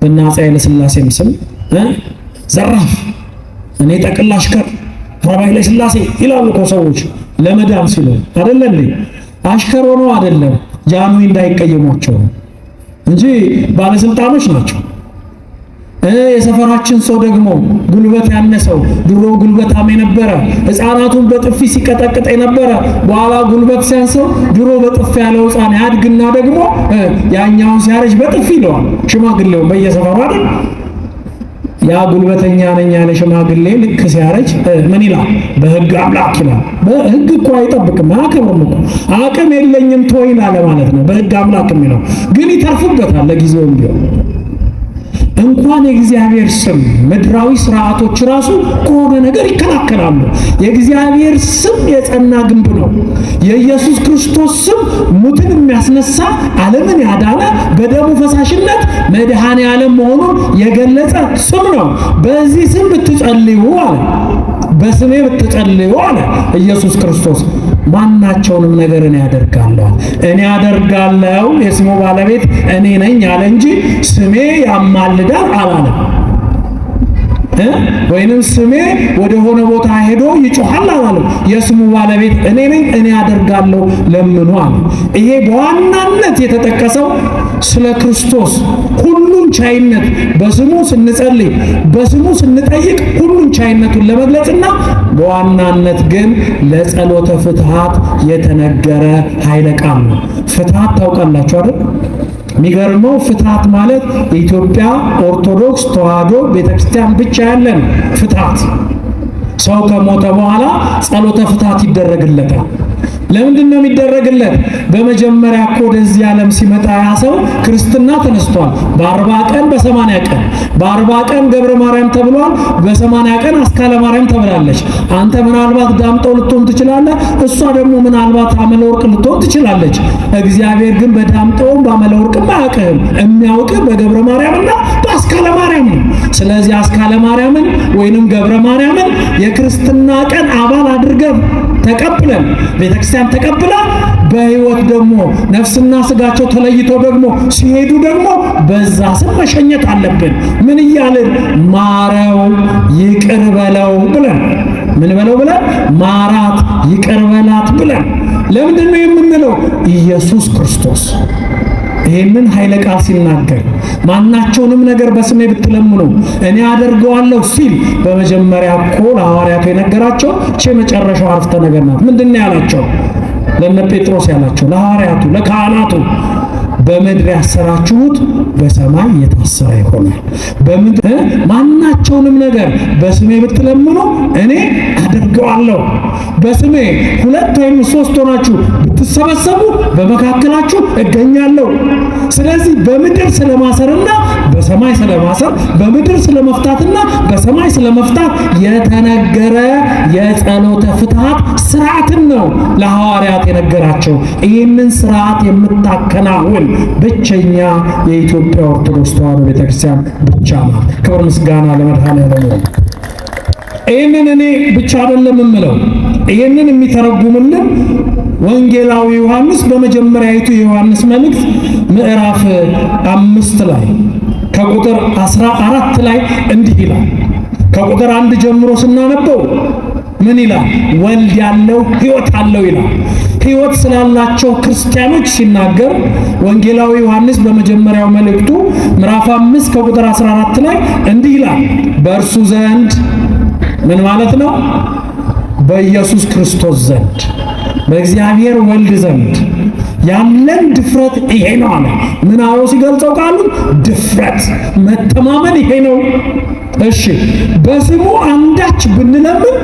በእነ አፄ ኃይለ ሥላሴም ስም ዘራፍ፣ እኔ ጠቅላ አሽከር ረባ ኃይለ ሥላሴ ይላሉ እኮ ሰዎች ለመዳን ሲሉ አይደለም። አሽከር ሆኖ አይደለም ጃንሆይ እንዳይቀየሟቸው እንጂ ባለስልጣኖች ናቸው። የሰፈራችን ሰው ደግሞ ጉልበት ያነሰው ድሮ ጉልበታም የነበረ ሕፃናቱን በጥፊ ሲቀጠቅጥ የነበረ በኋላ ጉልበት ሲያንሰው ድሮ በጥፊ ያለው ሕፃን ያድግና ደግሞ ያኛውን ሲያረጅ በጥፊ ይለዋል ሽማግሌው በየሰፈሩ አይደል? ያ ጉልበተኛ ነኝ ያለ ሽማግሌ ልክ ሲያረጅ ምን ይላል? በሕግ አምላክ ይላል። በሕግ እኮ አይጠብቅም አያከብርም እኮ አቅም የለኝም ተወው ይላል ማለት ነው። በሕግ አምላክ የሚለው ግን ይተርፉበታል ለጊዜውም ቢሆን። እንኳን የእግዚአብሔር ስም ምድራዊ ስርዓቶች ራሱ ከሆነ ነገር ይከላከላሉ። የእግዚአብሔር ስም የጸና ግንብ ነው። የኢየሱስ ክርስቶስ ስም ሙትን የሚያስነሳ ዓለምን ያዳነ በደሙ ፈሳሽነት መድኃኔ ዓለም መሆኑን የገለጸ ስም ነው። በዚህ ስም ብትጸልዩ አለ፣ በስሜ ብትጸልዩ አለ ኢየሱስ ክርስቶስ ማናቸውንም ነገር እኔ ያደርጋለሁ። እኔ ያደርጋለሁ የስሙ ባለቤት እኔ ነኝ አለ እንጂ ስሜ ያማልዳል አላለም። ወይንም ስሜ ወደ ሆነ ቦታ ሄዶ ይጮሃል አላለም። የስሙ ባለቤት እኔ ነኝ፣ እኔ ያደርጋለሁ ለምኑ አለ። ይሄ በዋናነት የተጠቀሰው ስለ ክርስቶስ ሁሉን ቻይነት በስሙ ስንጸልይ በስሙ ስንጠይቅ ሁሉን ቻይነቱን ለመግለጽና በዋናነት ግን ለጸሎተ ፍትሐት የተነገረ ኃይለ ቃል ነው። ፍትሐት ታውቃላችሁ አይደል? የሚገርመው ፍትሐት ማለት የኢትዮጵያ ኦርቶዶክስ ተዋሕዶ ቤተክርስቲያን ብቻ ያለን ፍትሐት። ሰው ከሞተ በኋላ ጸሎተ ፍትሐት ይደረግለታል። ለምንድን ነው የሚደረግለት? በመጀመሪያ እኮ ወደዚህ ዓለም ሲመጣ ያ ሰው ክርስትና ተነስቷል። በ40 ቀን በ80 ቀን በ40 ቀን ገብረ ማርያም ተብሏል። በ80 ቀን አስካለ ማርያም ተብላለች። አንተ ምናልባት ዳምጠው ልትሆን ትችላለህ፣ እሷ ደግሞ ምናልባት አመለ ወርቅ ልትሆን ትችላለች። እግዚአብሔር ግን በዳምጠውም በአመለ ወርቅም አያውቅህም። የሚያውቅህ በገብረ ማርያምና በአስካለ ማርያም ነው። ስለዚህ አስካለ ማርያምን ወይንም ገብረ ማርያምን የክርስትና ቀን አባል አድርገን ተቀብለን ቤተክርስቲያን ተቀብላ በሕይወት ደግሞ ነፍስና ስጋቸው ተለይቶ ደግሞ ሲሄዱ ደግሞ በዛ ስም መሸኘት አለብን። ምን እያልን? ማረው ይቅር በለው ብለን ምን በለው ብለን ማራት ይቅር በላት ብለን። ለምንድን ነው የምንለው? ኢየሱስ ክርስቶስ ይሄንን ኃይለ ቃል ሲናገር ማናቸውንም ነገር በስሜ ብትለምኑ እኔ አደርገዋለሁ ሲል በመጀመሪያ እኮ ለሐዋርያቱ የነገራቸው መጨረሻው አረፍተ ነገር ናት። ምንድን ነው ያላቸው? ለነ ጴጥሮስ ያላቸው ለሐዋርያቱ ለካህናቱ በምድር ያሰራችሁት በሰማይ የታሰረ ይሆናል። በምድር ማናቸውንም ነገር በስሜ ብትለምኑ እኔ አደርገዋለሁ። በስሜ 2 ወይም 3 ሆናችሁ ብትሰበሰቡ በመካከላችሁ እገኛለሁ። ስለዚህ በምድር ስለማሰርና በሰማይ ስለማሰር፣ በምድር ስለመፍታትና በሰማይ ስለመፍታት የተነገረ የጸሎተ ፍትሐት ስርዓትን ነው ለሐዋርያት የነገራቸው። ይህንን ስርዓት የምታከናውን ብቸኛ የኢትዮጵያ ኦርቶዶክስ ተዋሕዶ ቤተክርስቲያን ብቻ ናት። ክብር ምስጋና ለመድኃኔዓለም ይሁን። ይህንን እኔ ብቻ አይደለም የምለው፣ ይህንን የሚተረጉምልን ወንጌላዊ ዮሐንስ በመጀመሪያይቱ የዮሐንስ መልእክት ምዕራፍ 5 ላይ ከቁጥር 14 ላይ እንዲህ ይላል። ከቁጥር 1 ጀምሮ ስናነበው ምን ይላል? ወልድ ያለው ሕይወት አለው ይላል። ሕይወት ስላላቸው ክርስቲያኖች ሲናገር ወንጌላዊ ዮሐንስ በመጀመሪያው መልእክቱ ምዕራፍ 5 ከቁጥር 14 ላይ እንዲህ ይላል። በእርሱ ዘንድ ምን ማለት ነው? በኢየሱስ ክርስቶስ ዘንድ በእግዚአብሔር ወልድ ዘንድ ያለን ድፍረት ይሄ ነው አለ። ምን አለው ሲገልጸው ቃሉን? ድፍረት መተማመን ይሄ ነው። እሺ በስሙ አንዳች ብንለምን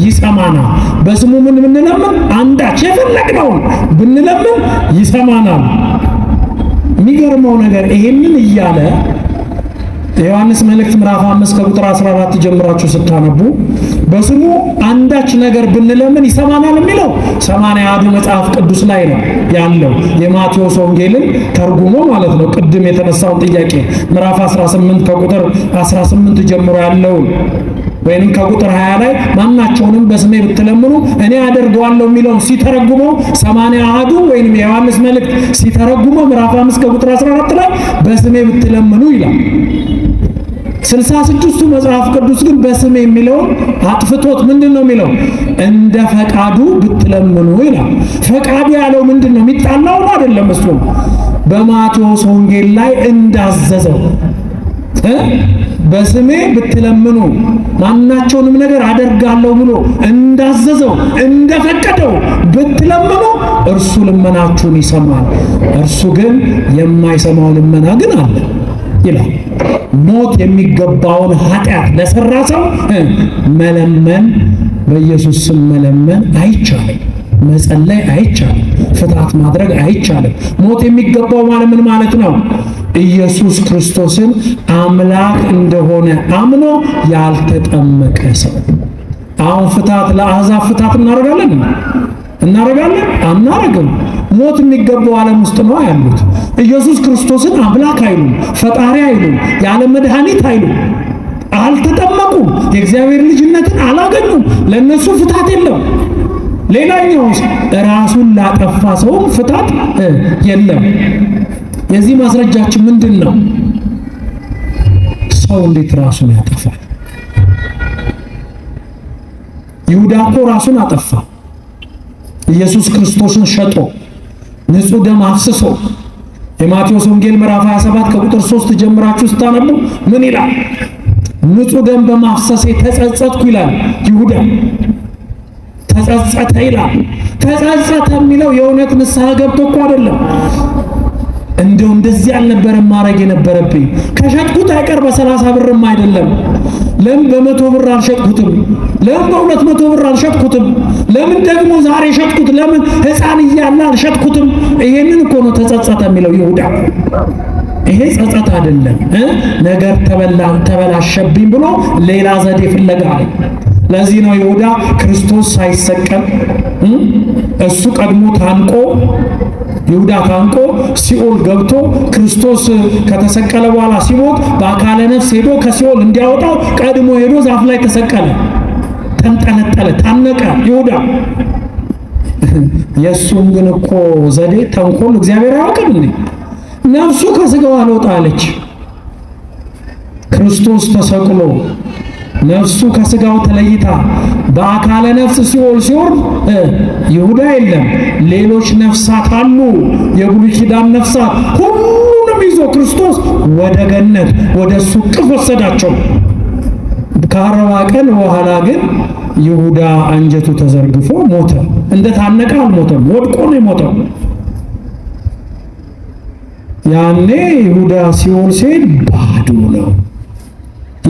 ይሰማናል። በስሙ ምን ብንለምን? አንዳች የፈለግነውን ብንለምን ይሰማናል። የሚገርመው ነገር ይሄንን እያለ የዮሐንስ መልእክት ምዕራፍ 5 ከቁጥር 14 ጀምራችሁ ስታነቡ በስሙ አንዳች ነገር ብንለምን ይሰማናል የሚለው 81ዱ መጽሐፍ ቅዱስ ላይ ነው ያለው። የማቴዎስ ወንጌልን ተርጉሞ ማለት ነው። ቅድም የተነሳውን ጥያቄ ምዕራፍ 18 ከቁጥር 18 ጀምሮ ያለውን ወይንም ከቁጥር 20 ላይ ማናቸውንም በስሜ ብትለምኑ እኔ አደርገዋለሁ የሚለውን ሲተረጉመው 81ዱ ወይንም የዮሐንስ መልእክት ሲተረጉመው ምዕራፍ 5 ከቁጥር 14 ላይ በስሜ ብትለምኑ ይላል። 66ቱ መጽሐፍ ቅዱስ ግን በስሜ የሚለውን አጥፍቶት ምንድነው የሚለው? እንደ ፈቃዱ ብትለምኑ ይላል። ፈቃዱ ያለው ምንድነው? የሚጣላው አይደለም። እሱ በማቴዎስ ወንጌል ላይ እንዳዘዘው በስሜ ብትለምኑ ማናቸውንም ነገር አደርጋለሁ ብሎ እንዳዘዘው እንደፈቀደው ብትለምኑ እርሱ ልመናችሁን ይሰማል። እርሱ ግን የማይሰማው ልመና ግን አለ ይላል። ሞት የሚገባውን ኃጢአት ለሰራ ሰው መለመን፣ በኢየሱስ ስም መለመን አይቻልም። መጸለይ አይቻልም። ፍትሐት ማድረግ አይቻልም። ሞት የሚገባው ማለት ምን ማለት ነው? ኢየሱስ ክርስቶስን አምላክ እንደሆነ አምኖ ያልተጠመቀ ሰው። አሁን ፍትሐት ለአሕዛብ ፍትሐት እናደርጋለን አናረግም። ሞት የሚገባው ዓለም ውስጥ ነው ያሉት። ኢየሱስ ክርስቶስን አምላክ አይሉም፣ ፈጣሪ አይሉም፣ የዓለም መድኃኒት አይሉም። አልተጠመቁም። የእግዚአብሔር ልጅነትን አላገኙም። ለነሱ ፍትሐት የለም። ሌላኛው ራሱን ላጠፋ ሰው ፍትሐት የለም። የዚህ ማስረጃችን ምንድን ነው? ሰው እንዴት ራሱን ያጠፋል? ይሁዳ እኮ ራሱን አጠፋ። ኢየሱስ ክርስቶስን ሸጦ ንጹሕ ደም አፍስሶ የማቴዎስ ወንጌል ምዕራፍ 27 ከቁጥር 3 ጀምራችሁ ስታነቡ ምን ይላል? ንጹሕ ደም በማፍሰሴ ተጸጸትኩ ይላል ይሁዳ። ተጸጸተ ይላል። ተጸጸተ የሚለው የእውነት ንስሐ ገብቶ እኮ አይደለም። እንደው እንደዚህ አልነበረም ማድረግ የነበረብኝ፣ ከሸጥኩት አይቀር በ30 ብርም አይደለም፣ ለምን በ100 ብር አልሸጥኩትም? ለምን በ200 ብር አልሸጥኩትም? ለምን ደግሞ ዛሬ ሸጥኩት? ለምን ሕፃን እያለ አልሸጥኩትም? ይሄንን እኮ ነው ተጸጸተ የሚለው ይሁዳ። ይሄ ጸጸት አይደለም። ነገር ተበላሸብኝ ብሎ ሌላ ዘዴ ፍለጋ ነው። ለዚህ ነው ይሁዳ ክርስቶስ ሳይሰቀል እሱ ቀድሞ ታንቆ ይሁዳ ታንቆ ሲኦል ገብቶ ክርስቶስ ከተሰቀለ በኋላ ሲሞት በአካለ ነፍስ ሄዶ ከሲኦል እንዲያወጣው ቀድሞ ሄዶ ዛፍ ላይ ተሰቀለ፣ ተንጠለጠለ፣ ታነቀ ይሁዳ። የእሱም ግን እኮ ዘዴ ተንኮል እግዚአብሔር አያውቅም እንዴ? ነፍሱ ከስጋው አልወጣ አለች። ክርስቶስ ተሰቅሎ ነፍሱ ከስጋው ተለይታ በአካለ ነፍስ ሲኦል ሲወርድ ይሁዳ የለም፣ ሌሎች ነፍሳት አሉ። የብሉይ ኪዳን ነፍሳት ሁሉንም ይዞ ክርስቶስ ወደ ገነት ወደ እሱ እቅፍ ወሰዳቸው። ከ40 ቀን በኋላ ግን ይሁዳ አንጀቱ ተዘርግፎ ሞተ። እንደታነቀ አልሞተም፣ ወድቆ ነው የሞተው። ያኔ ይሁዳ ሲኦል ሲሄድ ባዶ ነው።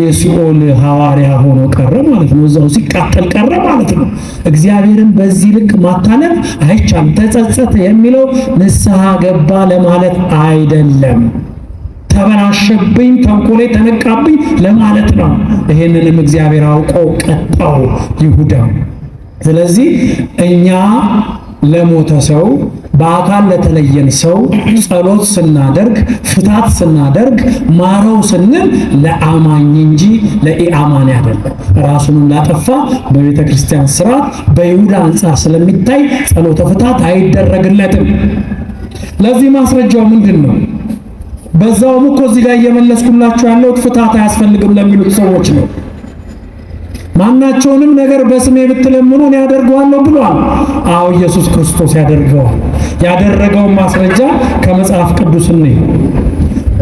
የሲኦል ሐዋርያ ሆኖ ቀረ ማለት ነው። እዛው ሲቃጠል ቀረ ማለት ነው። እግዚአብሔርን በዚህ ልክ ማታለል አይቻልም። ተጸጸተ የሚለው ንስሐ ገባ ለማለት አይደለም። ተበላሸብኝ፣ ተንኮሌ ተነቃብኝ ለማለት ነው። ይሄንንም እግዚአብሔር አውቆ ቀጣው ይሁዳ። ስለዚህ እኛ ለሞተ ሰው በአካል ለተለየን ሰው ጸሎት ስናደርግ ፍታት ስናደርግ ማረው ስንል ለአማኝ እንጂ ለኢአማኒ አይደለም። ራሱን ላጠፋ በቤተ ክርስቲያን ሥርዓት በይሁዳ አንጻር ስለሚታይ ጸሎተ ፍታት አይደረግለትም። ለዚህ ማስረጃው ምንድን ነው? በዛውም እኮ እዚህ ጋር እየመለስኩላችሁ ያለሁት ፍታት አያስፈልግም ለሚሉት ሰዎች ነው። ማናቸውንም ነገር በስሜ ብትለምኑ እኔ ያደርገዋለሁ ብሏል። አዎ ኢየሱስ ክርስቶስ ያደርገዋል። ያደረገውን ማስረጃ ከመጽሐፍ ቅዱስ ነው።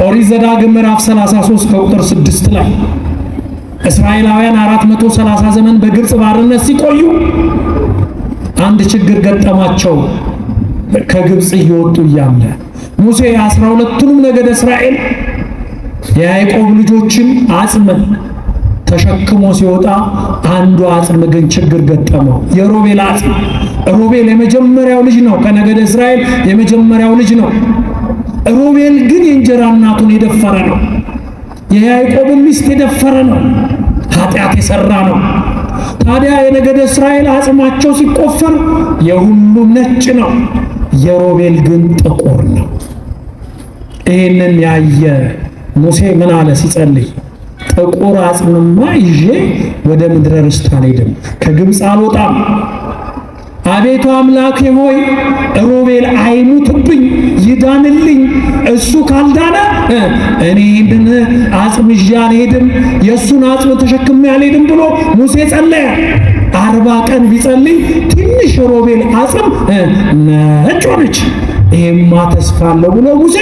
ኦሪት ዘዳግም ምዕራፍ 33 ከቁጥር 6 ላይ እስራኤላውያን 430 ዘመን በግብጽ ባርነት ሲቆዩ አንድ ችግር ገጠማቸው። ከግብጽ እየወጡ እያለ ሙሴ 12ቱንም ነገደ እስራኤል የያዕቆብ ልጆችን አጽም ተሸክሞ ሲወጣ አንዱ አጽም ግን ችግር ገጠመው። የሮቤል አጽም። ሮቤል የመጀመሪያው ልጅ ነው፣ ከነገደ እስራኤል የመጀመሪያው ልጅ ነው። ሮቤል ግን የእንጀራ እናቱን የደፈረ ነው። የያዕቆብን ሚስት የደፈረ ነው። ኃጢአት የሰራ ነው። ታዲያ የነገደ እስራኤል አጽማቸው ሲቆፈር የሁሉም ነጭ ነው፣ የሮቤል ግን ጥቁር ነው። ይህንን ያየ ሙሴ ምን አለ ሲጸልይ? ጥቁር አጽምማ ይዤ ወደ ምድረ ርስት አልሄድም፣ ከግብፅ አልወጣም። አቤቱ አምላኬ ሆይ ሮቤል አይሙትብኝ ይዳንልኝ፣ እሱ ካልዳነ እኔ ይህንን አጽም ይዤ አልሄድም፣ የእሱን አጽም ተሸክሜ አልሄድም ብሎ ሙሴ ጸለየ። 40 ቀን ቢጸልይ ትንሽ ሮቤል አጽም ነጭ ሆነች። ይሄማ ተስፋ አለው ብሎ ሙሴ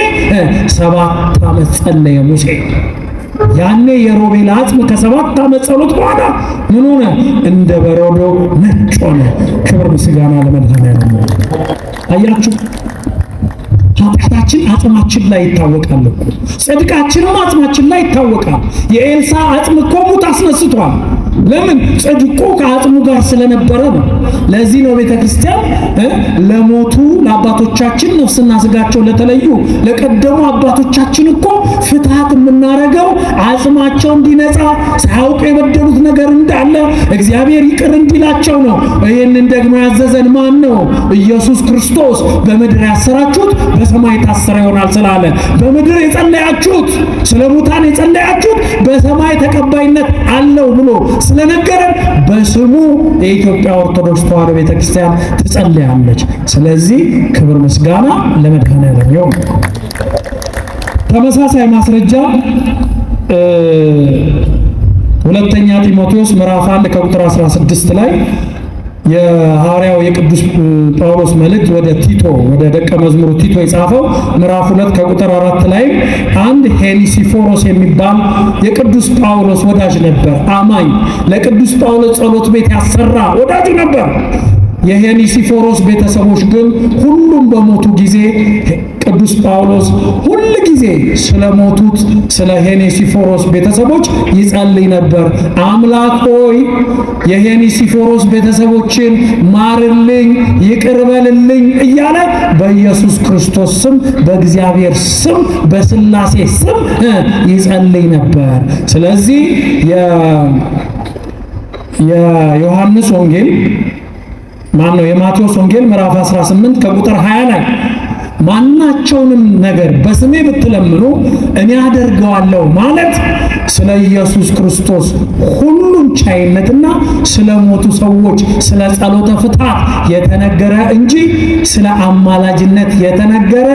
7 ዓመት ጸለየ። ሙሴ ያኔ የሮቤል አጽም ከ7 ዓመት ጸሎት በኋላ ምን ሆነ? እንደ በረዶ ነጭ ሆነ። ክብር ምስጋና ለመድኃኔዓለም። አያችሁ፣ ኃጢአታችን አጽማችን ላይ ይታወቃል እኮ፣ ጽድቃችንም አጽማችን ላይ ይታወቃል። የኤልሳ አጽም እኮ ሙት አስነስቷል። ለምን? ጽድቁ ከአጽሙ ጋር ስለነበረ ነው። ለዚህ ነው ቤተ ክርስቲያን ለሞቱ ለአባቶቻችን ነፍስና ስጋቸው ለተለዩ ለቀደሙ አባቶቻችን እኮ ፍትሐት የምናረገው አጽማቸው እንዲነጻ፣ ሳያውቁ የበደሉት ነገር እንዳለ እግዚአብሔር ይቅር እንዲላቸው ነው። ይህንን ደግሞ ያዘዘን ማን ነው? ኢየሱስ ክርስቶስ። በምድር ያሰራችሁት በሰማይ ታሰረ ይሆናል ስላለ፣ በምድር የጸለያችሁት ስለ ሙታን የጸለያችሁት በሰማይ ተቀባይነት አለው ብሎ ስለነገረን በስሙ የኢትዮጵያ ኦርቶዶክስ ተዋሕዶ ቤተክርስቲያን ትጸልያለች። ስለዚህ ክብር ምስጋና ለመድኃኔዓለም ይሁን። ተመሳሳይ ማስረጃ ሁለተኛ ጢሞቴዎስ ምዕራፍ 1 ከቁጥር 16 ላይ የሐዋርያው የቅዱስ ጳውሎስ መልእክት ወደ ቲቶ ወደ ደቀ መዝሙሩ ቲቶ የጻፈው ምዕራፍ 2 ከቁጥር 4 ላይ አንድ ሄኔሲፎሮስ የሚባል የቅዱስ ጳውሎስ ወዳጅ ነበር። አማኝ ለቅዱስ ጳውሎስ ጸሎት ቤት ያሰራ ወዳጁ ነበር። የሄኔሲፎሮስ ቤተሰቦች ግን ሁሉም በሞቱ ጊዜ ቅዱስ ጳውሎስ ሁል ጊዜ ስለሞቱት ስለ ሄኔሲፎሮስ ቤተሰቦች ይጸልይ ነበር። አምላክ ሆይ የሄኔሲፎሮስ ቤተሰቦችን ማርልኝ፣ ይቅር በልልኝ እያለ በኢየሱስ ክርስቶስ ስም፣ በእግዚአብሔር ስም፣ በሥላሴ ስም ይጸልይ ነበር። ስለዚህ የዮሐንስ ወንጌል የማቴዎስ ወንጌል ምዕራፍ 18 ከቁጥር 20 ላይ ማናቸውንም ነገር በስሜ ብትለምኑ እኔ አደርገዋለሁ ማለት ስለ ኢየሱስ ክርስቶስ ሁሉን ቻይነትና ስለ ሞቱ ሰዎች ስለ ጸሎተ ፍትሐት የተነገረ እንጂ ስለ አማላጅነት የተነገረ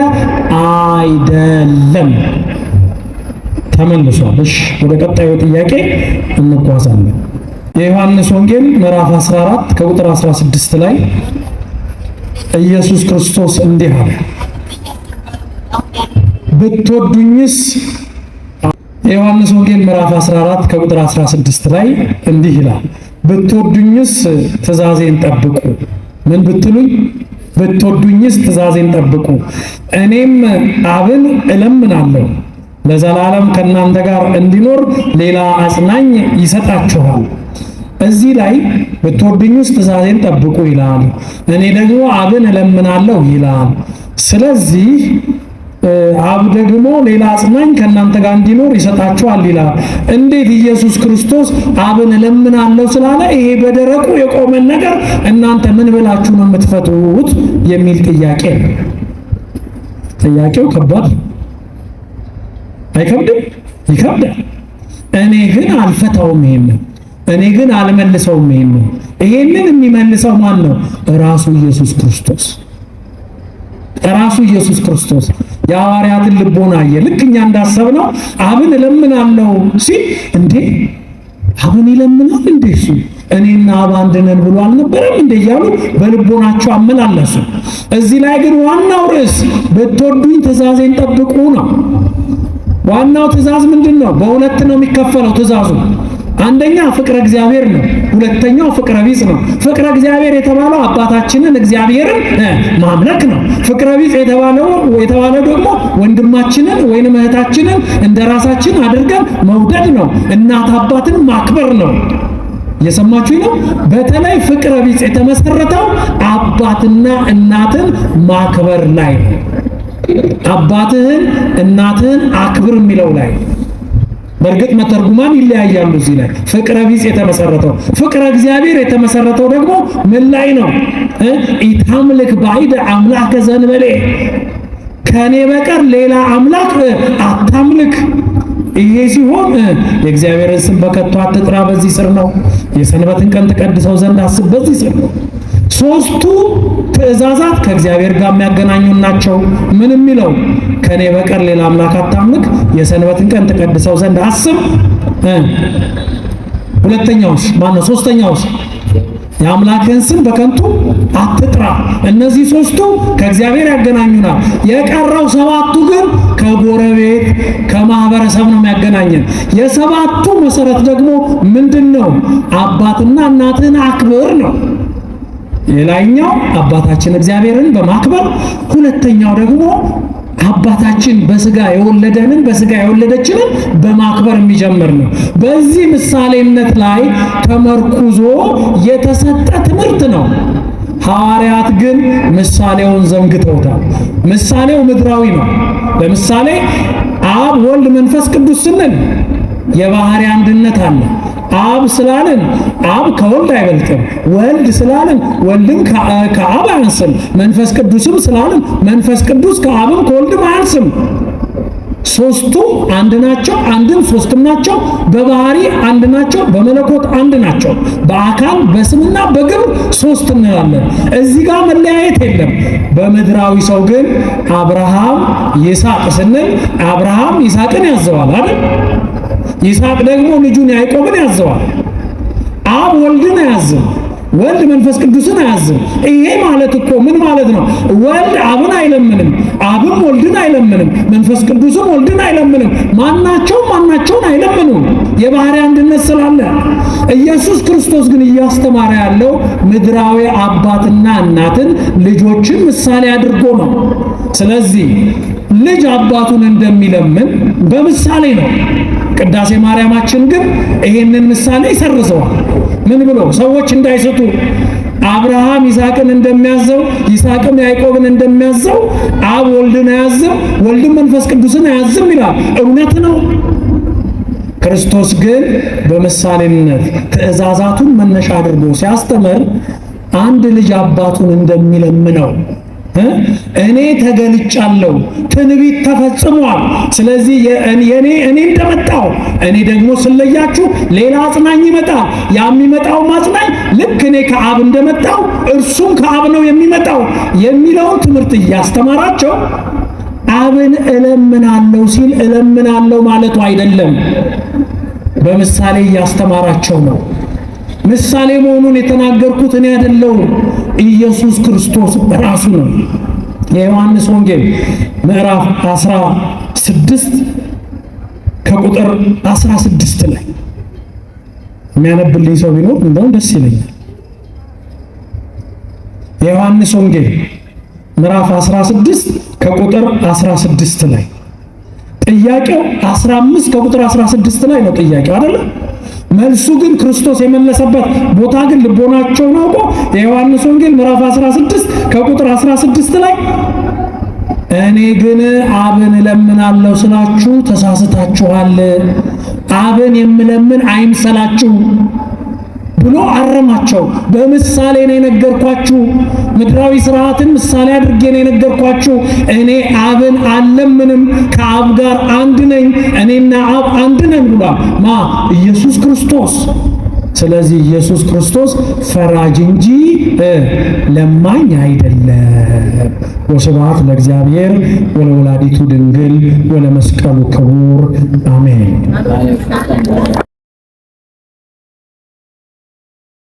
አይደለም። ተመልሷል። እሺ፣ ወደ ቀጣዩ ጥያቄ እንጓዛለን። የዮሐንስ ወንጌል ምዕራፍ 14 ከቁጥር 16 ላይ ኢየሱስ ክርስቶስ እንዲህ አለ፣ ብትወዱኝስ የዮሐንስ ወንጌል ምዕራፍ 14 ከቁጥር 16 ላይ እንዲህ ይላል፣ ብትወዱኝስ ትእዛዜን ጠብቁ። ምን ብትሉኝ? ብትወዱኝስ ትእዛዜን ጠብቁ። እኔም አብን እለምናለሁ ለዘላለም ከእናንተ ጋር እንዲኖር ሌላ አጽናኝ ይሰጣችኋል። እዚህ ላይ ብትወዱኝስ ትእዛዜን ጠብቁ ይላል። እኔ ደግሞ አብን እለምናለሁ ይላል። ስለዚህ አብ ደግሞ ሌላ አጽናኝ ከእናንተ ጋር እንዲኖር ይሰጣችኋል ይላል። እንዴት ኢየሱስ ክርስቶስ አብን እለምናለሁ ስላለ ይሄ በደረቁ የቆመን ነገር እናንተ ምን ብላችሁ ነው የምትፈቱት የሚል ጥያቄ ነው። ጥያቄው ከባድ አይከብድም? ይከብዳል። እኔ ግን አልፈታውም። እኔ ግን አልመልሰውም። ይሄንን የሚመልሰው ማን ነው? ራሱ ኢየሱስ ክርስቶስ። ራሱ ኢየሱስ ክርስቶስ የሐዋርያትን ልቦና አየ። ልክ እኛ እንዳሰብነው አብን እለምናለሁ ሲል እንዴ አብን ይለምናል እንዴ እሱ እኔና አብ አንድ ነን ብሎ አልነበረም እንዴ እያሉ በልቦናቸው አመላለሱ። እዚህ ላይ ግን ዋናው ርዕስ ብትወዱኝ ትእዛዜን ጠብቁ ነው። ዋናው ትእዛዝ ምንድን ነው? በሁለት ነው የሚከፈለው ትእዛዙ። አንደኛ ፍቅረ እግዚአብሔር ነው። ሁለተኛው ፍቅረ ቢጽ ነው። ፍቅረ እግዚአብሔር የተባለው አባታችንን እግዚአብሔርን ማምለክ ነው። ፍቅረ ቢጽ የተባለው ደግሞ ወንድማችንን ወይንም እህታችንን እንደራሳችን አድርገን መውደድ ነው። እናት አባትን ማክበር ነው። እየሰማችሁ ነው። በተለይ ፍቅረ ቢጽ የተመሰረተው አባትና እናትን ማክበር ላይ ነው። አባትህን እናትህን አክብር የሚለው ላይ በእርግጥ መተርጉማን ይለያያሉ። እዚህ ላይ ፍቅረ ቢጽ የተመሰረተው ፍቅረ እግዚአብሔር የተመሰረተው ደግሞ ምን ላይ ነው? ኢታምልክ ባዕድ አምላከ ዘእንበሌ፣ ከኔ በቀር ሌላ አምላክ አታምልክ። ይሄ ሲሆን የእግዚአብሔርን ስም በከቶ አትጥራ፣ በዚህ ስር ነው። የሰንበትን ቀን ተቀድሰው ዘንድ አስብ፣ በዚህ ስር ነው። ሶስቱ ትእዛዛት ከእግዚአብሔር ጋር የሚያገናኙ ናቸው። ምን የሚለው ከኔ በቀር ሌላ አምላክ አታምልክ፣ የሰንበትን ቀን ተቀድሰው ዘንድ አስብ። ሁለተኛውስ ማነው? ሶስተኛውስ የአምላክህን ስም በከንቱ አትጥራ። እነዚህ ሶስቱ ከእግዚአብሔር ያገናኙናል። የቀረው ሰባቱ ግን ከጎረቤት ከማህበረሰብ ነው የሚያገናኘን። የሰባቱ መሰረት ደግሞ ምንድነው? አባትና እናትህን አክብር ነው። የላይኛው አባታችን እግዚአብሔርን በማክበር፣ ሁለተኛው ደግሞ አባታችን በስጋ የወለደንን በስጋ የወለደችንን በማክበር የሚጀምር ነው። በዚህ ምሳሌነት ላይ ተመርኩዞ የተሰጠ ትምህርት ነው። ሐዋርያት ግን ምሳሌውን ዘንግተውታል። ምሳሌው ምድራዊ ነው። ለምሳሌ አብ፣ ወልድ፣ መንፈስ ቅዱስ ስንል የባህሪ አንድነት አለ። አብ ስላልን አብ ከወልድ አይበልጥም። ወልድ ስላልን ወልድም ከአብ አያንስም። መንፈስ ቅዱስም ስላልን መንፈስ ቅዱስ ከአብም ከወልድም አያንስም። ሶስቱ አንድ ናቸው፣ አንድም ሶስትም ናቸው። በባህሪ አንድ ናቸው፣ በመለኮት አንድ ናቸው። በአካል በስምና በግብር ሶስት እንላለን። እዚህ ጋር መለያየት የለም። በምድራዊ ሰው ግን አብርሃም ይስሐቅ ስንል አብርሃም ይስሐቅን ያዘዋል አይደል? ይስሐቅ ደግሞ ልጁን ያዕቆብን ያዘዋል። አብ ወልድን አያዝም፣ ወልድ መንፈስ ቅዱስን አያዝም። ይሄ ማለት እኮ ምን ማለት ነው? ወልድ አብን አይለምንም፣ አብም ወልድን አይለምንም፣ መንፈስ ቅዱስም ወልድን አይለምንም። ማናቸውን አይለምኑም፣ የባህሪ አንድነት ስላለ። ኢየሱስ ክርስቶስ ግን እያስተማረ ያለው ምድራዊ አባትና እናትን ልጆችን ምሳሌ አድርጎ ነው። ስለዚህ ልጅ አባቱን እንደሚለምን በምሳሌ ነው። ቅዳሴ ማርያማችን ግን ይሄንን ምሳሌ ይሰርዘዋል። ምን ብሎ ሰዎች እንዳይስቱ አብርሃም ይስሐቅን እንደሚያዘው ይስሐቅም ያዕቆብን እንደሚያዘው አብ ወልድን አያዝም፣ ወልድም መንፈስ ቅዱስን አያዝም ይላል። እውነት ነው። ክርስቶስ ግን በምሳሌነት ትእዛዛቱን መነሻ አድርጎ ሲያስተምር አንድ ልጅ አባቱን እንደሚለምነው እኔ ተገልጫለሁ፣ ትንቢት ተፈጽሟል። ስለዚህ እኔ እንደመጣው እኔ ደግሞ ስለያችሁ ሌላ አጽናኝ ይመጣል። የሚመጣው አጽናኝ ልክ እኔ ከአብ እንደመጣው እርሱም ከአብ ነው የሚመጣው የሚለውን ትምህርት እያስተማራቸው አብን እለምናለሁ ሲል እለምናለሁ ማለቱ አይደለም፣ በምሳሌ እያስተማራቸው ነው። ምሳሌ መሆኑን የተናገርኩት እኔ አይደለሁም፣ ኢየሱስ ክርስቶስ ራሱ ነው። የዮሐንስ ወንጌል ምዕራፍ 16 ከቁጥር 16 ላይ የሚያነብልኝ ሰው ቢኖር እንደውም ደስ ይለኛል። የዮሐንስ ወንጌል ምዕራፍ 16 ከቁጥር 16 ላይ ጥያቄው 15 ከቁጥር 16 ላይ ነው ጥያቄው አይደል? መልሱ ግን ክርስቶስ የመለሰበት ቦታ ግን ልቦናቸውን አውቆ የዮሐንስ ወንጌል ምዕራፍ 16 ከቁጥር 16 ላይ እኔ ግን አብን እለምናለሁ ስላችሁ ተሳስታችኋል፣ አብን የምለምን አይምሰላችሁ ብሎ አረማቸው። በምሳሌ ነው የነገርኳችሁ፣ ምድራዊ ስርዓትን ምሳሌ አድርጌ ነው የነገርኳችሁ። እኔ አብን አልለምንም፣ ከአብ ጋር አንድ ነኝ፣ እኔና አብ አንድ ነን ብሏል። ኢየሱስ ክርስቶስ። ስለዚህ ኢየሱስ ክርስቶስ ፈራጅ እንጂ ለማኝ አይደለም። ወስብሐት ለእግዚአብሔር ወለወላዲቱ ድንግል ወለመስቀሉ ክቡር አሜን።